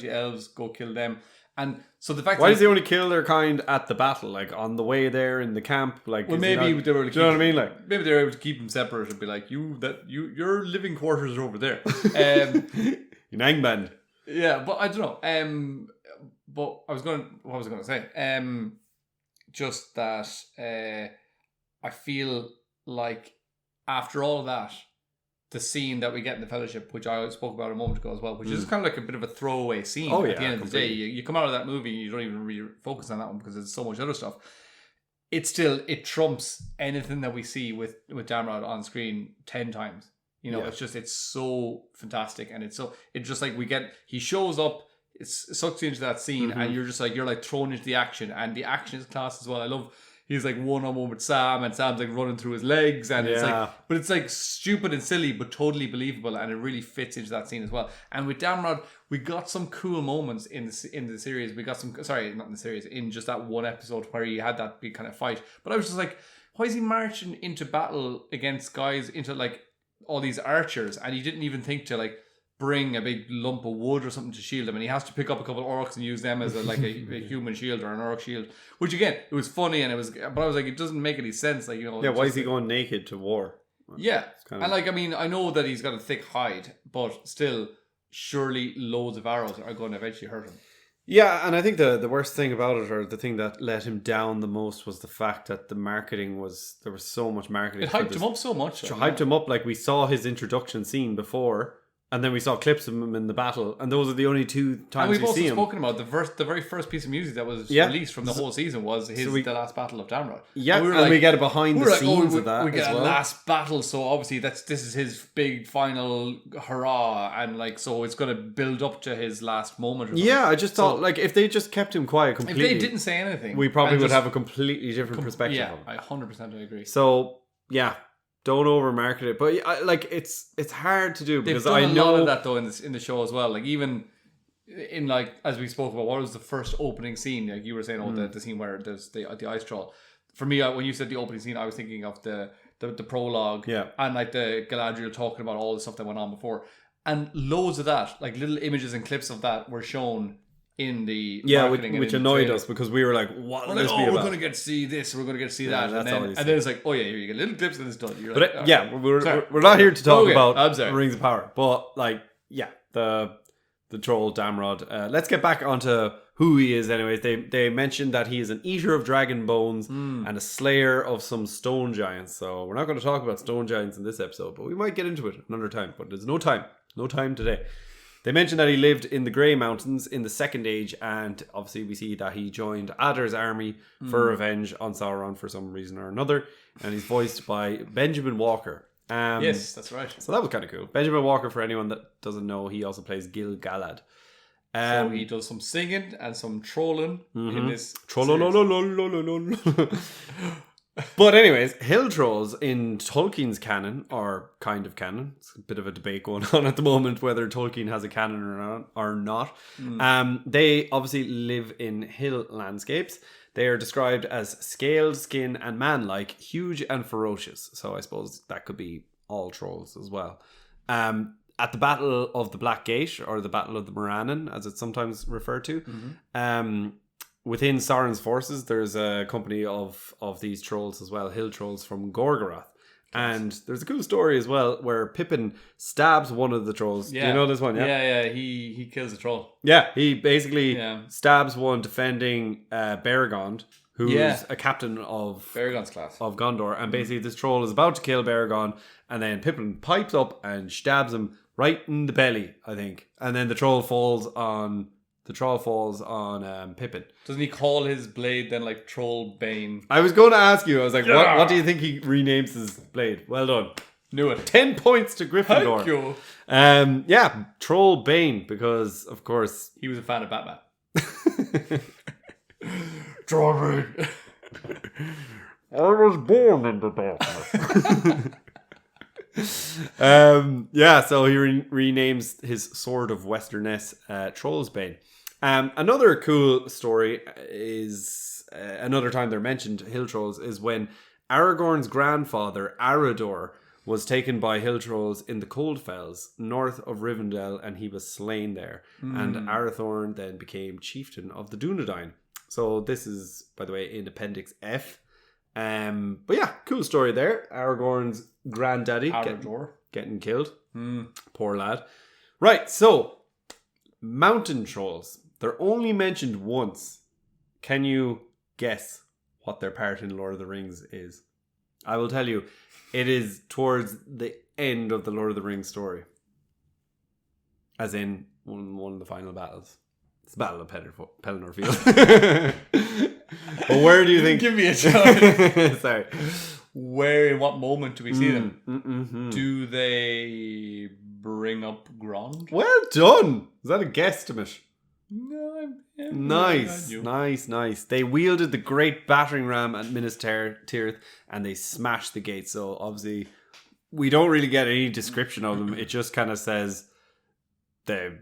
elves, go kill them. And so the fact why does he only kill their kind at the battle, like on the way there in the camp? Like, well, maybe they were. Do you know what I mean? Like, maybe they were able to keep them separate and be like, your living quarters are over there. In Angband. Yeah, but I don't know. But what was I going to say? Just that I feel like after all of that, the scene that we get in the Fellowship, which I spoke about a moment ago as well, which is kind of like a bit of a throwaway scene at the end of the day. You come out of that movie, you don't even really focus on that one because there's so much other stuff. It trumps anything that we see with Damrod on screen 10 times. It's so fantastic, and it's just like he shows up, it sucks you into that scene, and you're thrown into the action, and the action is class as well. I love. He's like one-on-one with Sam, and Sam's like running through his legs, and it's like stupid and silly, but totally believable, and it really fits into that scene as well. And with Damrod, we got some cool moments in the series. We got not in the series, in just that one episode where he had that big kind of fight. But I was just like, why is he marching into battle against guys, into like all these archers, and he didn't even think to like bring a big lump of wood or something to shield him, and he has to pick up a couple of orcs and use them as a human shield or an orc shield, which again, it was funny, but I was like, it doesn't make any sense, why is he going naked to war? And like, I mean, I know that he's got a thick hide, but still, surely loads of arrows are going to eventually hurt him. Yeah, and I think the worst thing about it, or the thing that let him down the most, was the fact that the marketing there was so much marketing. It hyped him up so much. It hyped him up, like we saw his introduction scene before, and then we saw clips of him in the battle, and those are the only two times we see him. And we've also spoken about the very first piece of music that was released from the whole season was the last battle of Damrod. Yeah, and we get a behind the scenes of that. We get a last battle, so obviously this is his big final hurrah, and like so it's going to build up to his last moment. I just thought like if they just kept him quiet completely, if they didn't say anything, we probably would have a completely different perspective. Yeah, I 100% agree. So yeah. Don't over market it, but it's hard to do because I know a lot of that though in the show as well. Like even in like as we spoke about, what was the first opening scene? Like you were saying, the scene where there's the ice troll. For me, when you said the opening scene, I was thinking of the prologue, and like the Galadriel talking about all the stuff that went on before, and loads of that, like little images and clips of that were shown in the marketing, which annoyed us because we were like, what will this be about? We're going to get to see this, we're going to get to see that, and then it's like, here you get little clips and it's done. You're but like, we're not here to talk about Rings of Power, but like, the troll Damrod. Let's get back onto who he is anyways. They mentioned that he is an eater of dragon bones and a slayer of some stone giants. So we're not going to talk about stone giants in this episode, but we might get into it another time, but there's no time today. They mentioned that he lived in the Grey Mountains in the Second Age, and obviously we see that he joined Adar's army for revenge on Sauron for some reason or another, and he's voiced by Benjamin Walker. Yes, that's right. So that was kind of cool. Benjamin Walker, for anyone that doesn't know, he also plays Gil Galad. So he does some singing and some trolling in this But anyways, hill trolls in Tolkien's canon are kind of canon. It's a bit of a debate going on at the moment whether Tolkien has a canon or not. They obviously live in hill landscapes. They are described as scaled, skin, and man-like, huge and ferocious. So I suppose that could be all trolls as well. At the Battle of the Black Gate, or the Battle of the Morannon, as it's sometimes referred to, within Sauron's forces, there's a company of these trolls as well, hill trolls from Gorgoroth. And there's a cool story as well where Pippin stabs one of the trolls. Yeah. Do you know this one? Yeah. He kills the troll. Yeah, he basically stabs one defending Beregond, who's a captain of Beregond's class of Gondor, and basically this troll is about to kill Beregond, and then Pippin pipes up and stabs him right in the belly, I think, and then the troll falls on Pippin. Doesn't he call his blade then like Troll Bane? I was going to ask you. I was like, what do you think he renames his blade? Well done. Knew it. 10 points to Gryffindor. Thank you. Troll Bane, because of course he was a fan of Batman. Troll Bane. I was born in the darkness. So he renames his Sword of Westerness Troll's Bane. Another cool story is another time they're mentioned hill trolls is when Aragorn's grandfather Arador was taken by hill trolls in the Coldfells north of Rivendell, and he was slain there. And Arathorn then became chieftain of the Dunedain. So this is, by the way, in Appendix F. But yeah, cool story there. Aragorn's granddaddy getting killed. Poor lad. Right, so mountain trolls. They're only mentioned once. Can you guess what their part in Lord of the Rings is? I will tell you. It is towards the end of the Lord of the Rings story. As in one of the final battles. It's the Battle of Pelennor Field. But where do you think... Give me a chance. Sorry. Where, in what moment do we see them? Mm-hmm. Do they bring up Grond? Well done. Is that a guesstimate? No, Nice. They wielded the great battering ram at Minas Tirith and they smashed the gate. So obviously, we don't really get any description of them. It just kind of says... Do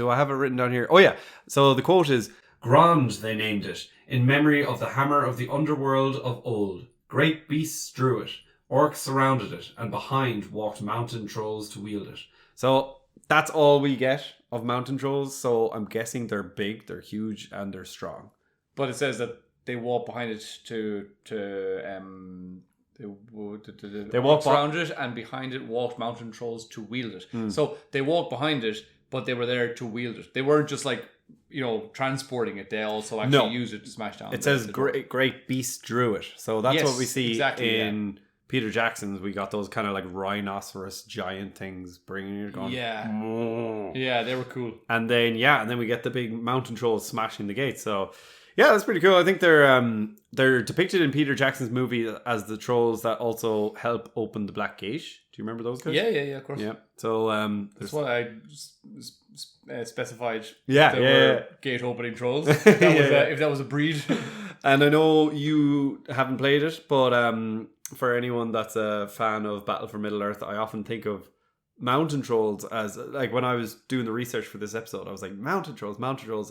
I have it written down here? Oh yeah. So the quote is, "Grond they named it, in memory of the hammer of the underworld of old. Great beasts drew it, orcs surrounded it, and behind walked mountain trolls to wield it." So that's all we get of mountain trolls. So I'm guessing they're big, they're huge, and they're strong. But it says that they walk behind it they walked around it, and behind it walked mountain trolls to wield it. So they walked behind it, but they were there to wield it. They weren't just like, transporting it. They also actually used it to smash down. It says great beast drew it. So that's what we see in Peter Jackson's. We got those kind of like rhinoceros giant things bringing it on. Yeah, they were cool. And then we get the big mountain trolls smashing the gate. So yeah, that's pretty cool. I think they're depicted in Peter Jackson's movie as the trolls that also help open the Black Gate. Do you remember those guys? Yeah, of course. Yeah. So that's what I specified. Yeah. Gate opening trolls. If that was a breed. And I know you haven't played it, but for anyone that's a fan of Battle for Middle Earth, I often think of mountain trolls as, like, when I was doing the research for this episode, I was like, mountain trolls,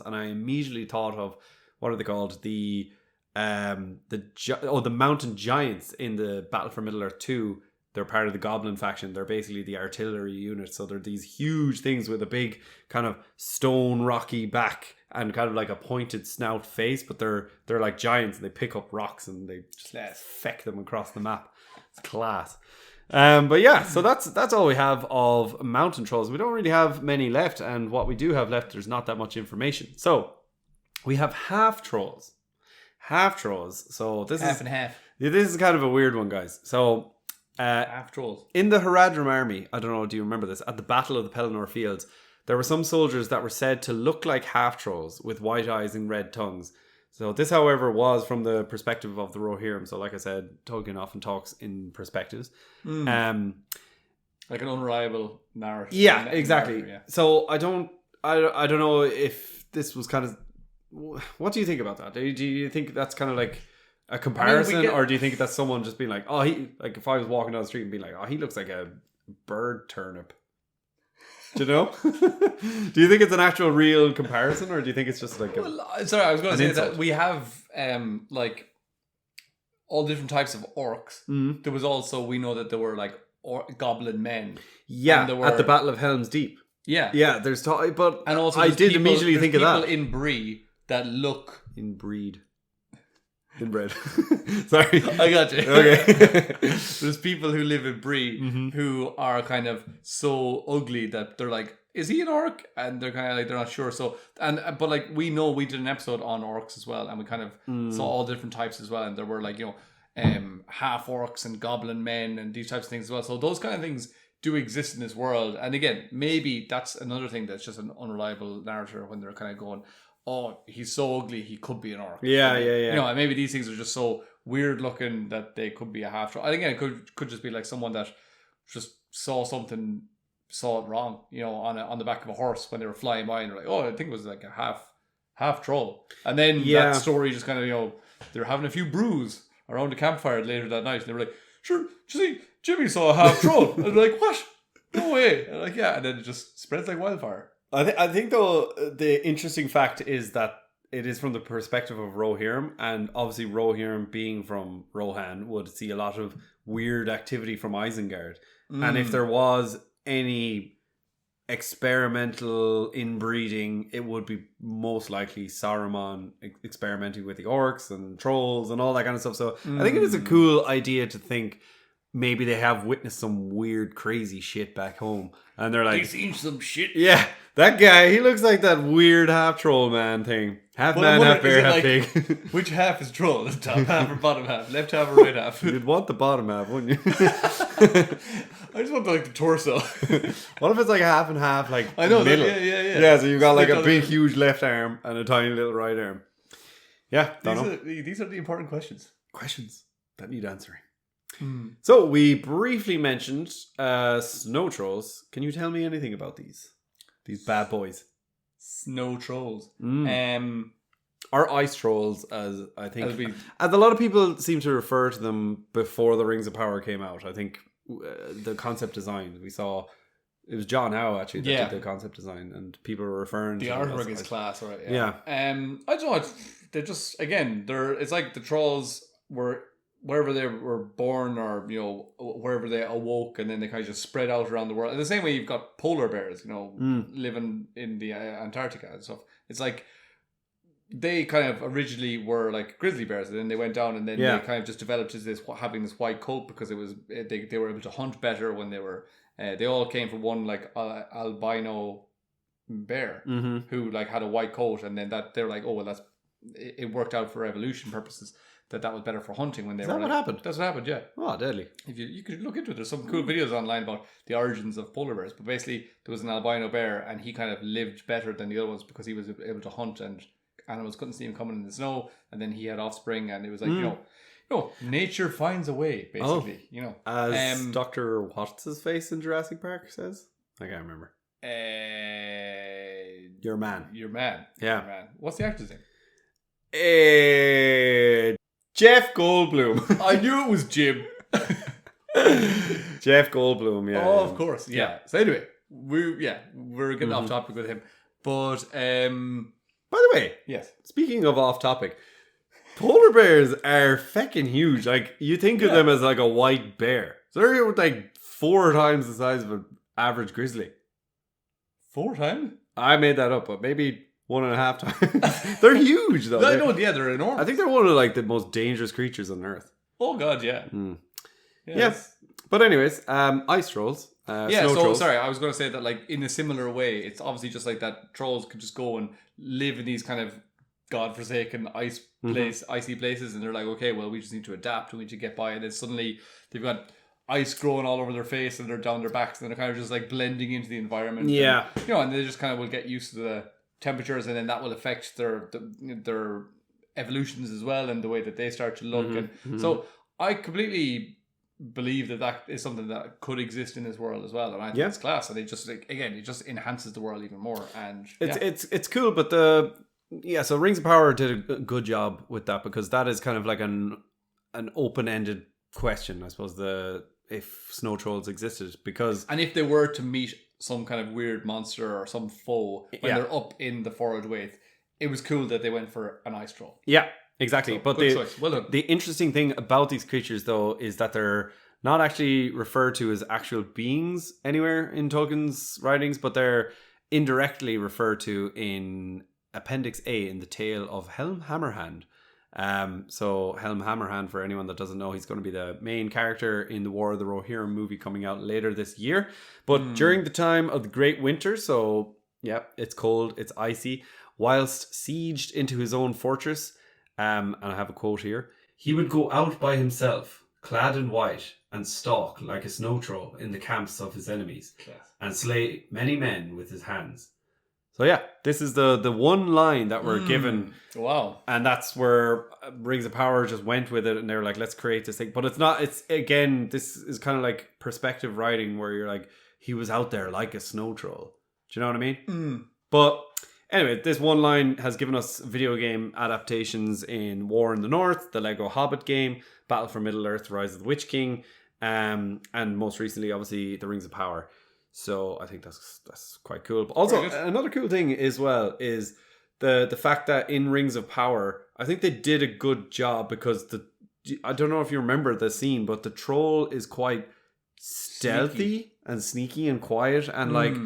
and I immediately thought of, what are they called? The mountain giants in the Battle for Middle Earth 2. They're part of the Goblin faction. They're basically the artillery unit. So they're these huge things with a big kind of stone rocky back and kind of like a pointed snout face, but they're like giants and they pick up rocks and they just feck them across the map. It's class. But yeah, so that's all we have of mountain trolls. We don't really have many left, and what we do have left, there's not that much information. So we have half trolls. So this half and half. This is kind of a weird one, guys. So half trolls. In the Haradrim army, I don't know, do you remember this? At the Battle of the Pelennor Fields, there were some soldiers that were said to look like half trolls with white eyes and red tongues. So this, however, was from the perspective of the Rohirrim. So like I said, Tolkien often talks in perspectives. Like an unreliable narrative. Yeah, exactly. Yeah. So I don't know if this was kind of... What do you think about that? Do you think that's kind of like a comparison, or do you think that's someone just being like, if I was walking down the street and being like, he looks like a bird turnip? Do you know? Do you think it's an actual real comparison, or do you think it's just like I was going to say that we have like all different types of orcs. There was also, we know that there were like goblin men. Yeah, at the Battle of Helm's Deep. Yeah. Yeah, there's but and also I did immediately think of that. In Bree that look in breed. Inbred. Sorry. I got you. Okay. There's people who live in Bree who are kind of so ugly that they're like, is he an orc? And they're kind of like, they're not sure. So, but like, we know we did an episode on orcs as well, and we kind of saw all different types as well. And there were like, half orcs and goblin men and these types of things as well. So those kind of things do exist in this world. And again, maybe that's another thing that's just an unreliable narrator when they're kind of going, oh, he's so ugly, he could be an orc. Yeah. And maybe these things are just so weird looking that they could be a half troll. I think it could just be like someone that just saw it wrong, on the back of a horse when they were flying by, and they're like, oh, I think it was like a half troll. And then that story just kind of, they're having a few brews around the campfire later that night, and they were like, sure, did you see, Jimmy saw a half troll. And they're like, what? No way. And like, yeah, and then it just spreads like wildfire. I think though the interesting fact is that it is from the perspective of Rohirrim, and obviously Rohirrim being from Rohan would see a lot of weird activity from Isengard. And if there was any experimental inbreeding, it would be most likely Saruman experimenting with the orcs and trolls and all that kind of stuff. So I think it is a cool idea to think maybe they have witnessed some weird crazy shit back home, and they're like, they've seen some shit. Yeah, that guy, he looks like that weird half troll man thing. Half man, half bear, half pig. Which half is troll? The top half or bottom half? Left half or right half? You'd want the bottom half, wouldn't you? I just want the torso. What if it's like half and half, like I know, middle? Yeah. Yeah, so you've got like a big, huge left arm and a tiny little right arm. Yeah, these are the important questions. Questions that need answering. So we briefly mentioned snow trolls. Can you tell me anything about these bad boys? Snow trolls. Or ice trolls, as I think, as a lot of people seem to refer to them before the Rings of Power came out. I think the concept design we saw, it was John Howe actually that did the concept design, and people were referring to the artwork is class, right? Yeah. I don't know. They're just, again, it's like the trolls were wherever they were born, or wherever they awoke, and then they kind of just spread out around the world. In the same way, you've got polar bears, living in the Antarctica and stuff. It's like they kind of originally were like grizzly bears, and then they went down, and then they kind of just developed as having this white coat because it was they were able to hunt better when they were. They all came from one like albino bear who like had a white coat, and then that they're like, oh well, it worked out for evolution purposes. That was better for hunting when they were. Is that what happened? That's what happened, yeah. Oh, deadly. If you could look into it, there's some cool videos online about the origins of polar bears. But basically, there was an albino bear, and he kind of lived better than the other ones because he was able to hunt, and animals couldn't see him coming in the snow. And then he had offspring, and it was like nature finds a way, basically. As Dr. What's his face in Jurassic Park says, I can't remember. Your man. Your man. Yeah. Your man. What's the actor's name? Jeff Goldblum. I knew it was Jim. Jeff Goldblum, yeah. Oh, of course, yeah. So anyway, we're getting off topic with him. But by the way, yes. Speaking of off topic, polar bears are fucking huge. Like, you think of them as like a white bear. So they're like 4 times the size of an average grizzly. 4 times? I made that up, but maybe 1.5 times. They're huge though. They're enormous. I think they're one of like the most dangerous creatures on Earth. Oh god, yeah. Yes. But anyways, ice trolls. Trolls. Sorry, I was going to say that like in a similar way, it's obviously just like that trolls could just go and live in these kind of godforsaken icy places, and they're like, okay, well, we just need to adapt and we need to get by, and then suddenly they've got ice growing all over their face and they're down their backs, and they're kind of just like blending into the environment. Yeah. And, and they just kind of will get used to the temperatures, and then that will affect their evolutions as well, and the way that they start to look. So I completely believe that is something that could exist in this world as well, and I think it's class, and it just it just enhances the world even more. And it's cool, but so Rings of Power did a good job with that, because that is kind of like an open-ended question, I suppose, if snow trolls existed, because and if they were to meet some kind of weird monster or some foe when they're up in the forward weight, it was cool that they went for an ice troll. Yeah, exactly. So, but choice. Well done. The interesting thing about these creatures, though, is that they're not actually referred to as actual beings anywhere in Tolkien's writings, but they're indirectly referred to in Appendix A in the Tale of Helm Hammerhand. So Helm Hammerhand, for anyone that doesn't know, he's going to be the main character in the War of the Rohirrim movie coming out later this year. But during the time of the Great Winter, so yeah, it's cold, it's icy, whilst sieged into his own fortress, and I have a quote here, he would go out by himself, clad in white, and stalk like a snow troll in the camps of his enemies, and slay many men with his hands. So yeah, this is the one line that we're given. Wow. And that's where Rings of Power just went with it, and they were like, let's create this thing. But it's not, it's, again, this is kind of like perspective writing where you're like, he was out there like a snow troll. Do you know what I mean? But anyway, this one line has given us video game adaptations in War in the North, the Lego Hobbit game, Battle for Middle-earth, Rise of the Witch King, and most recently, obviously, the Rings of Power. So I think that's quite cool. But also, another cool thing as well is the fact that in Rings of Power, I think they did a good job because I don't know if you remember the scene, but the troll is quite stealthy and sneaky and quiet. And like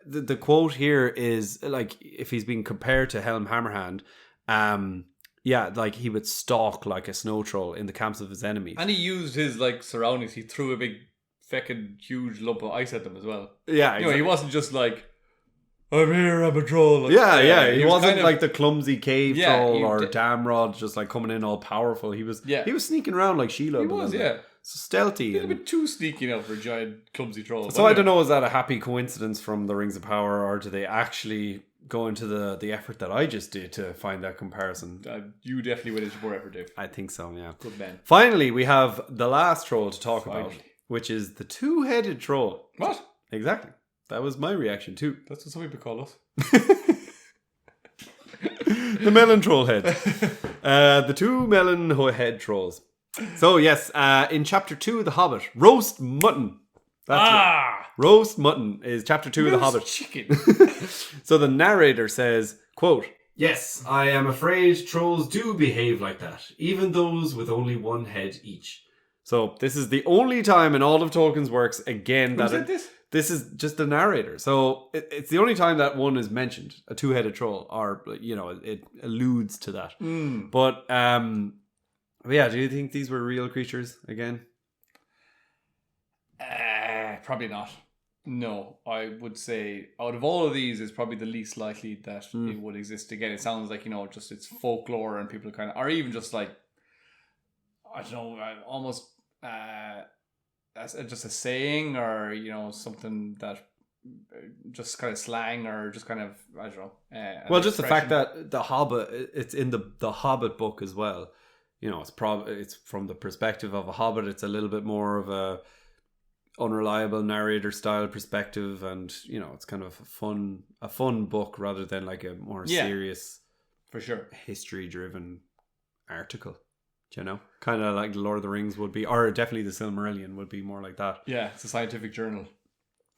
the quote here is like, if he's being compared to Helm Hammerhand, yeah, like he would stalk like a snow troll in the camps of his enemies. And he used his like surroundings. He threw a big fucking huge lump of ice at them as well. Yeah, exactly. He wasn't just like, I'm here, I'm a troll. Like, he wasn't kind of like the clumsy cave troll or Damrod just like coming in all powerful. He was sneaking around like Shelob. He was, So stealthy. A bit too sneaky now for a giant clumsy troll. So I don't know, is that a happy coincidence from the Rings of Power, or do they actually go into the effort that I just did to find that comparison? You definitely went into more effort, Dave. I think so, yeah. Good man. Finally, we have the last troll to talk about, which is the two-headed troll. What? Exactly. That was my reaction too. That's what some people call us. The melon troll head. The two melon head trolls. So yes, in chapter 2 of The Hobbit, roast mutton. Roast mutton is chapter 2 of The Hobbit. Chicken. So the narrator says, quote, "Yes, I am afraid trolls do behave like that, even those with only one head each." So this is the only time in all of Tolkien's works, again, Who said this? This is just the narrator. So it's the only time that one is mentioned, a two-headed troll, or, you know, it alludes to that. But yeah, do you think these were real creatures again? Probably not. No, I would say out of all of these, it's probably the least likely that it would exist again. It sounds like, you know, just it's folklore and people kind of, or even just like, I don't know, almost just a saying, or, you know, something that just kind of slang, or just kind of, I don't know. Well, just the fact that the Hobbit, it's in the Hobbit book as well. You know, it's from the perspective of a Hobbit. It's a little bit more of a unreliable narrator style perspective, and, you know, it's kind of a fun book rather than like a more serious, for sure, history driven article. You know, kind of like the Lord of the Rings would be, or definitely the Silmarillion would be more like that. Yeah, it's a scientific journal.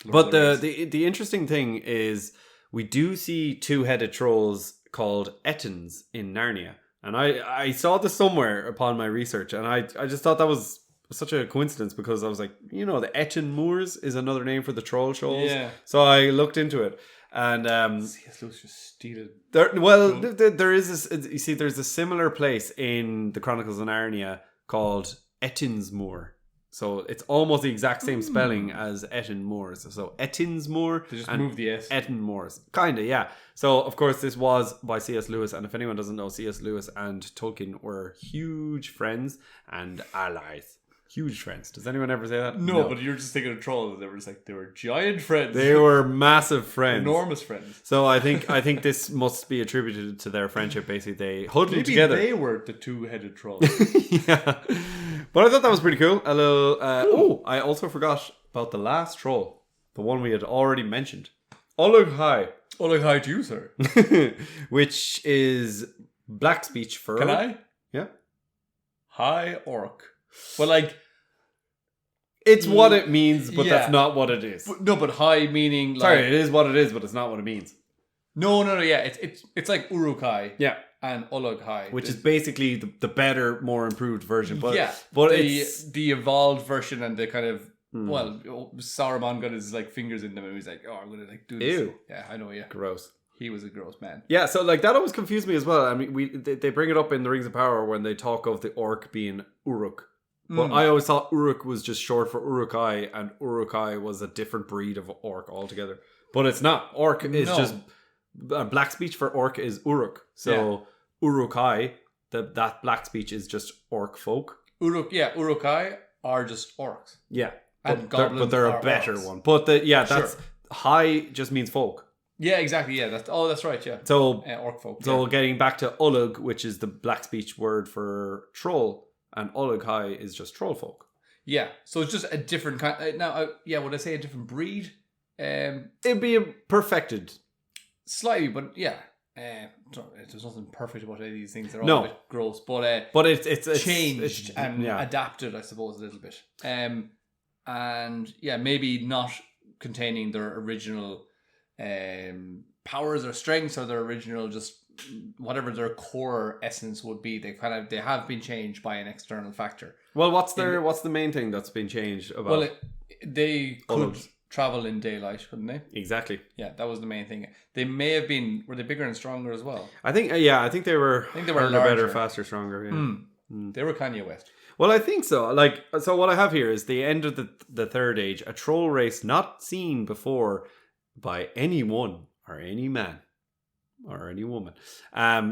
But the interesting thing is, we do see two-headed trolls called Ettins in Narnia, and I saw this somewhere upon my research, and I just thought that was such a coincidence, because I was like, you know, the Etten Moors is another name for the Trollshaws. Yeah. So I looked into it, and C.S. Lewis just steal it. There is this. You see, there's a similar place in the Chronicles of Narnia called Ettinsmoor. So it's almost the exact same spelling as Etten Moors. So Ettinsmoor. They just moved the S. Etten Moors. Kind of, yeah. So, of course, this was by C.S. Lewis. And if anyone doesn't know, C.S. Lewis and Tolkien were huge friends and allies. Huge friends. Does anyone ever say that? No, but you're just thinking of trolls. They were just like, they were giant friends. They were massive friends. Enormous friends. So I think this must be attributed to their friendship. Basically, they huddled together. Maybe they were the two-headed trolls. Yeah. But I thought that was pretty cool. A little. Oh, I also forgot about the last troll. The one we had already mentioned. Olug High. Olug High to you, sir. Which is black speech for... Can I? Yeah. High orc. Well, like... It's what it means, but that's not what it is. But high meaning... Sorry, it is what it is, but it's not what it means. No, yeah. It's like Uruk-hai. Yeah. And Olug High. Which is basically the better, more improved version. But, yeah. But the evolved version, and the kind of... Well, Saruman got his like fingers in them, and he was like, "Oh, I'm gonna like do this." Ew. Yeah, I know. Yeah. Gross. he was a gross man. Yeah, so like that always confused me as well. I mean, they bring it up in the Rings of Power when they talk of the orc being Uruk. But I always thought Uruk was just short for Uruk-hai, and Uruk-hai was a different breed of orc altogether. But it's not. Orc is just... black speech for orc is Uruk. So Uruk-hai, that black speech is just orc folk. Uruk-hai are just orcs. Yeah. And but they're a better one. But that's... High just means folk. Yeah, exactly. Yeah, that's right. Yeah. So orc folk. So getting back to Ulug, which is the black speech word for troll, and Ulug-hai is just troll folk. Yeah. So it's just a different kind. Now, would I say a different breed? It'd be perfected. Slightly, but yeah. There's nothing perfect about any of these things. They're all a bit gross, but it's changed and adapted, I suppose, a little bit. And yeah, maybe not containing their original powers or strengths or their original just whatever their core essence would be. They have been changed by an external factor. Well, what's the main thing that's been changed about? Well, they could travel in daylight, couldn't they? Exactly. Yeah, that was the main thing. They may have been. Were they bigger and stronger as well? I think they were. I think they were larger, better, faster, stronger. Yeah. They were Kanye West. Well, I think so. So what I have here is the end of the Third Age, a troll race not seen before by anyone or any man or any woman.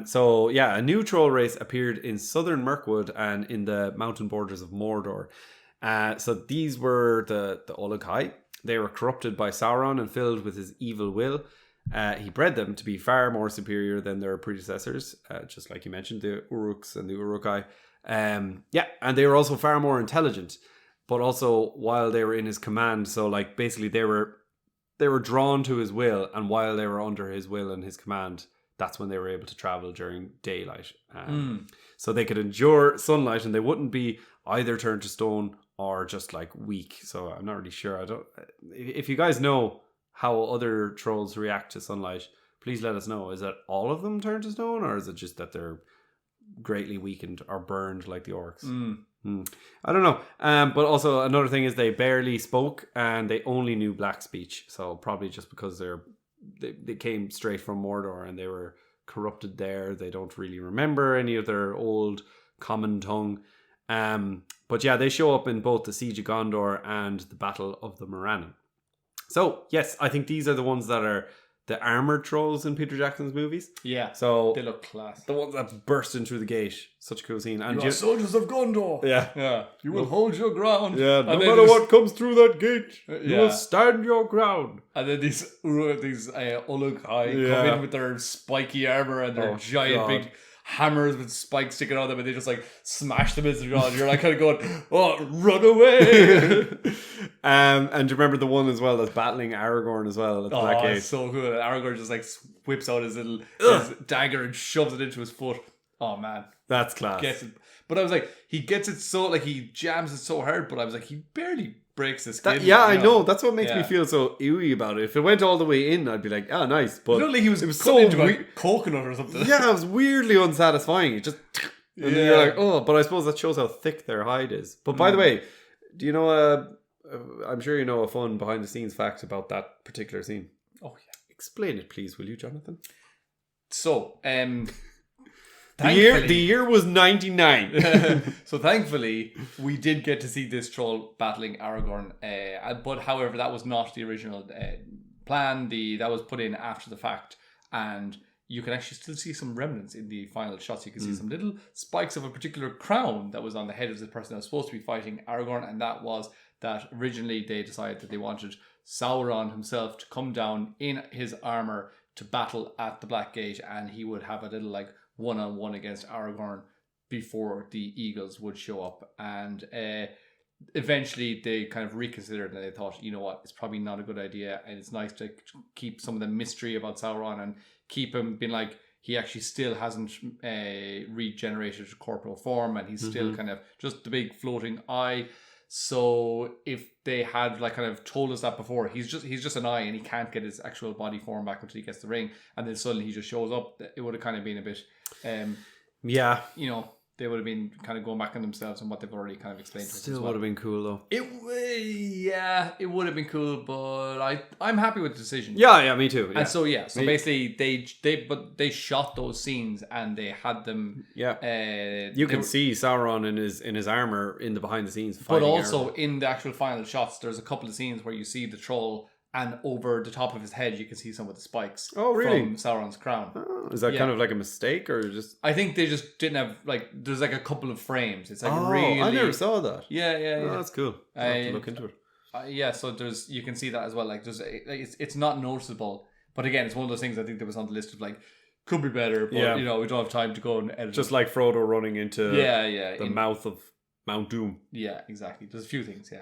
So yeah, a new troll race appeared in southern Mirkwood and in the mountain borders of Mordor. So these were the Ulug-hai. They were corrupted by Sauron and filled with his evil will. He bred them to be far more superior than their predecessors, just like you mentioned, the Uruks and the Uruk-hai. And they were also far more intelligent, but also while they were in his command. So like basically they were drawn to his will, and while they were under his will and his command, that's when they were able to travel during daylight. So they could endure sunlight, and they wouldn't be either turned to stone or just like weak. So I'm not really sure. If you guys know how other trolls react to sunlight, please let us know. Is that all of them turn to stone, or is it just that they're greatly weakened or burned like the orcs? I don't know. But also another thing is they barely spoke and they only knew black speech. So probably just because they came straight from Mordor and they were corrupted there. They don't really remember any of their old common tongue. But yeah, they show up in both the Siege of Gondor and the Battle of the Morannon. So yes, I think these are the ones that are the armored trolls in Peter Jackson's movies. Yeah, so they look class. The ones that burst in through the gate. Such a cool scene. And you are soldiers of Gondor. Yeah. You will hold your ground. Yeah, no matter what comes through that gate, you will stand your ground. And then these Ulug-hai come in with their spiky armor and their giant big hammers with spikes sticking out of them, and they just like smash them into the ground. You're like kind of going, oh, run away. And do you remember the one as well that's battling Aragorn as well at the Black Gate? It's so good. Aragorn just like whips out his little his dagger and shoves it into his foot. Oh man, that's class. Gets it. But I was like, he gets it so like he jams it so hard, but I was like, he barely breaks the skin. I know. That's what makes me feel so ooey about it. If it went all the way in, I'd be like, oh, nice. But literally, it was so into a coconut or something. Yeah, it was weirdly unsatisfying. It just, and then you're like, oh, but I suppose that shows how thick their hide is. But by the way, do you know I'm sure you know a fun behind the scenes fact about that particular scene. Oh yeah, explain it, please, will you, Jonathan? So, the year was 99. So thankfully we did get to see this troll battling Aragorn, but however that was not the original plan. That was put in after the fact, and you can actually still see some remnants in the final shots. You can see some little spikes of a particular crown that was on the head of the person that was supposed to be fighting Aragorn, and that was that originally they decided that they wanted Sauron himself to come down in his armor to battle at the Black Gate, and he would have a little like one-on-one against Aragorn before the Eagles would show up. And eventually they kind of reconsidered and they thought, you know what, it's probably not a good idea, and it's nice to keep some of the mystery about Sauron and keep him being like, he actually still hasn't regenerated to corporal form, and he's still kind of just the big floating eye. So if they had like kind of told us that before, he's just an eye and he can't get his actual body form back until he gets the ring, and then suddenly he just shows up, it would have kind of been a bit you know, they would have been kind of going back on themselves and what they've already kind of explained to us. Still would have been cool though. It would have been cool, but I'm happy with the decision. Yeah, me too. Yeah. And so basically they shot those scenes and they had them. Yeah, you can see Sauron in his armor in the behind the scenes. But also in the actual final shots, there's a couple of scenes where you see the troll. And over the top of his head, you can see some of the spikes from Sauron's crown. Oh, is that kind of like a mistake or just? I think they just didn't have there's like a couple of frames. It's like really. I never saw that. Yeah. Oh, that's cool. I'll have to look into it. So you can see that as well. Like it's not noticeable, but again, it's one of those things I think that was on the list of could be better, but we don't have time to go and edit. Just like Frodo running into the mouth of Mount Doom. Yeah, exactly. There's a few things,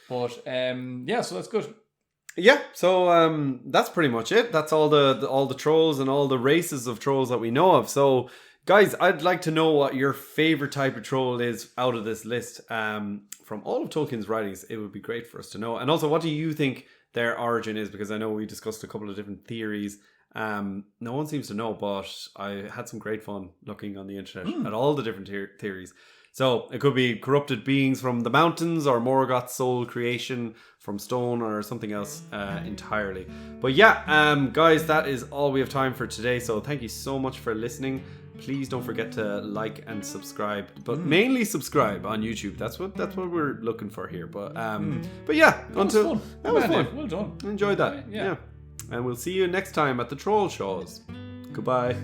but so that's good. Yeah, so that's pretty much it. That's all the trolls and all the races of trolls that we know of. So, guys, I'd like to know what your favorite type of troll is out of this list. From all of Tolkien's writings, it would be great for us to know. And also, what do you think their origin is? Because I know we discussed a couple of different theories. No one seems to know, but I had some great fun looking on the internet at all the different theories. So it could be corrupted beings from the mountains or Morgoth's soul creation from stone or something else entirely. But guys, that is all we have time for today. So thank you so much for listening. Please don't forget to like and subscribe, but mainly subscribe on YouTube. That's what we're looking for here. But that was fun. Well done. Enjoyed that. Yeah. And we'll see you next time at the Trollshaws. Goodbye.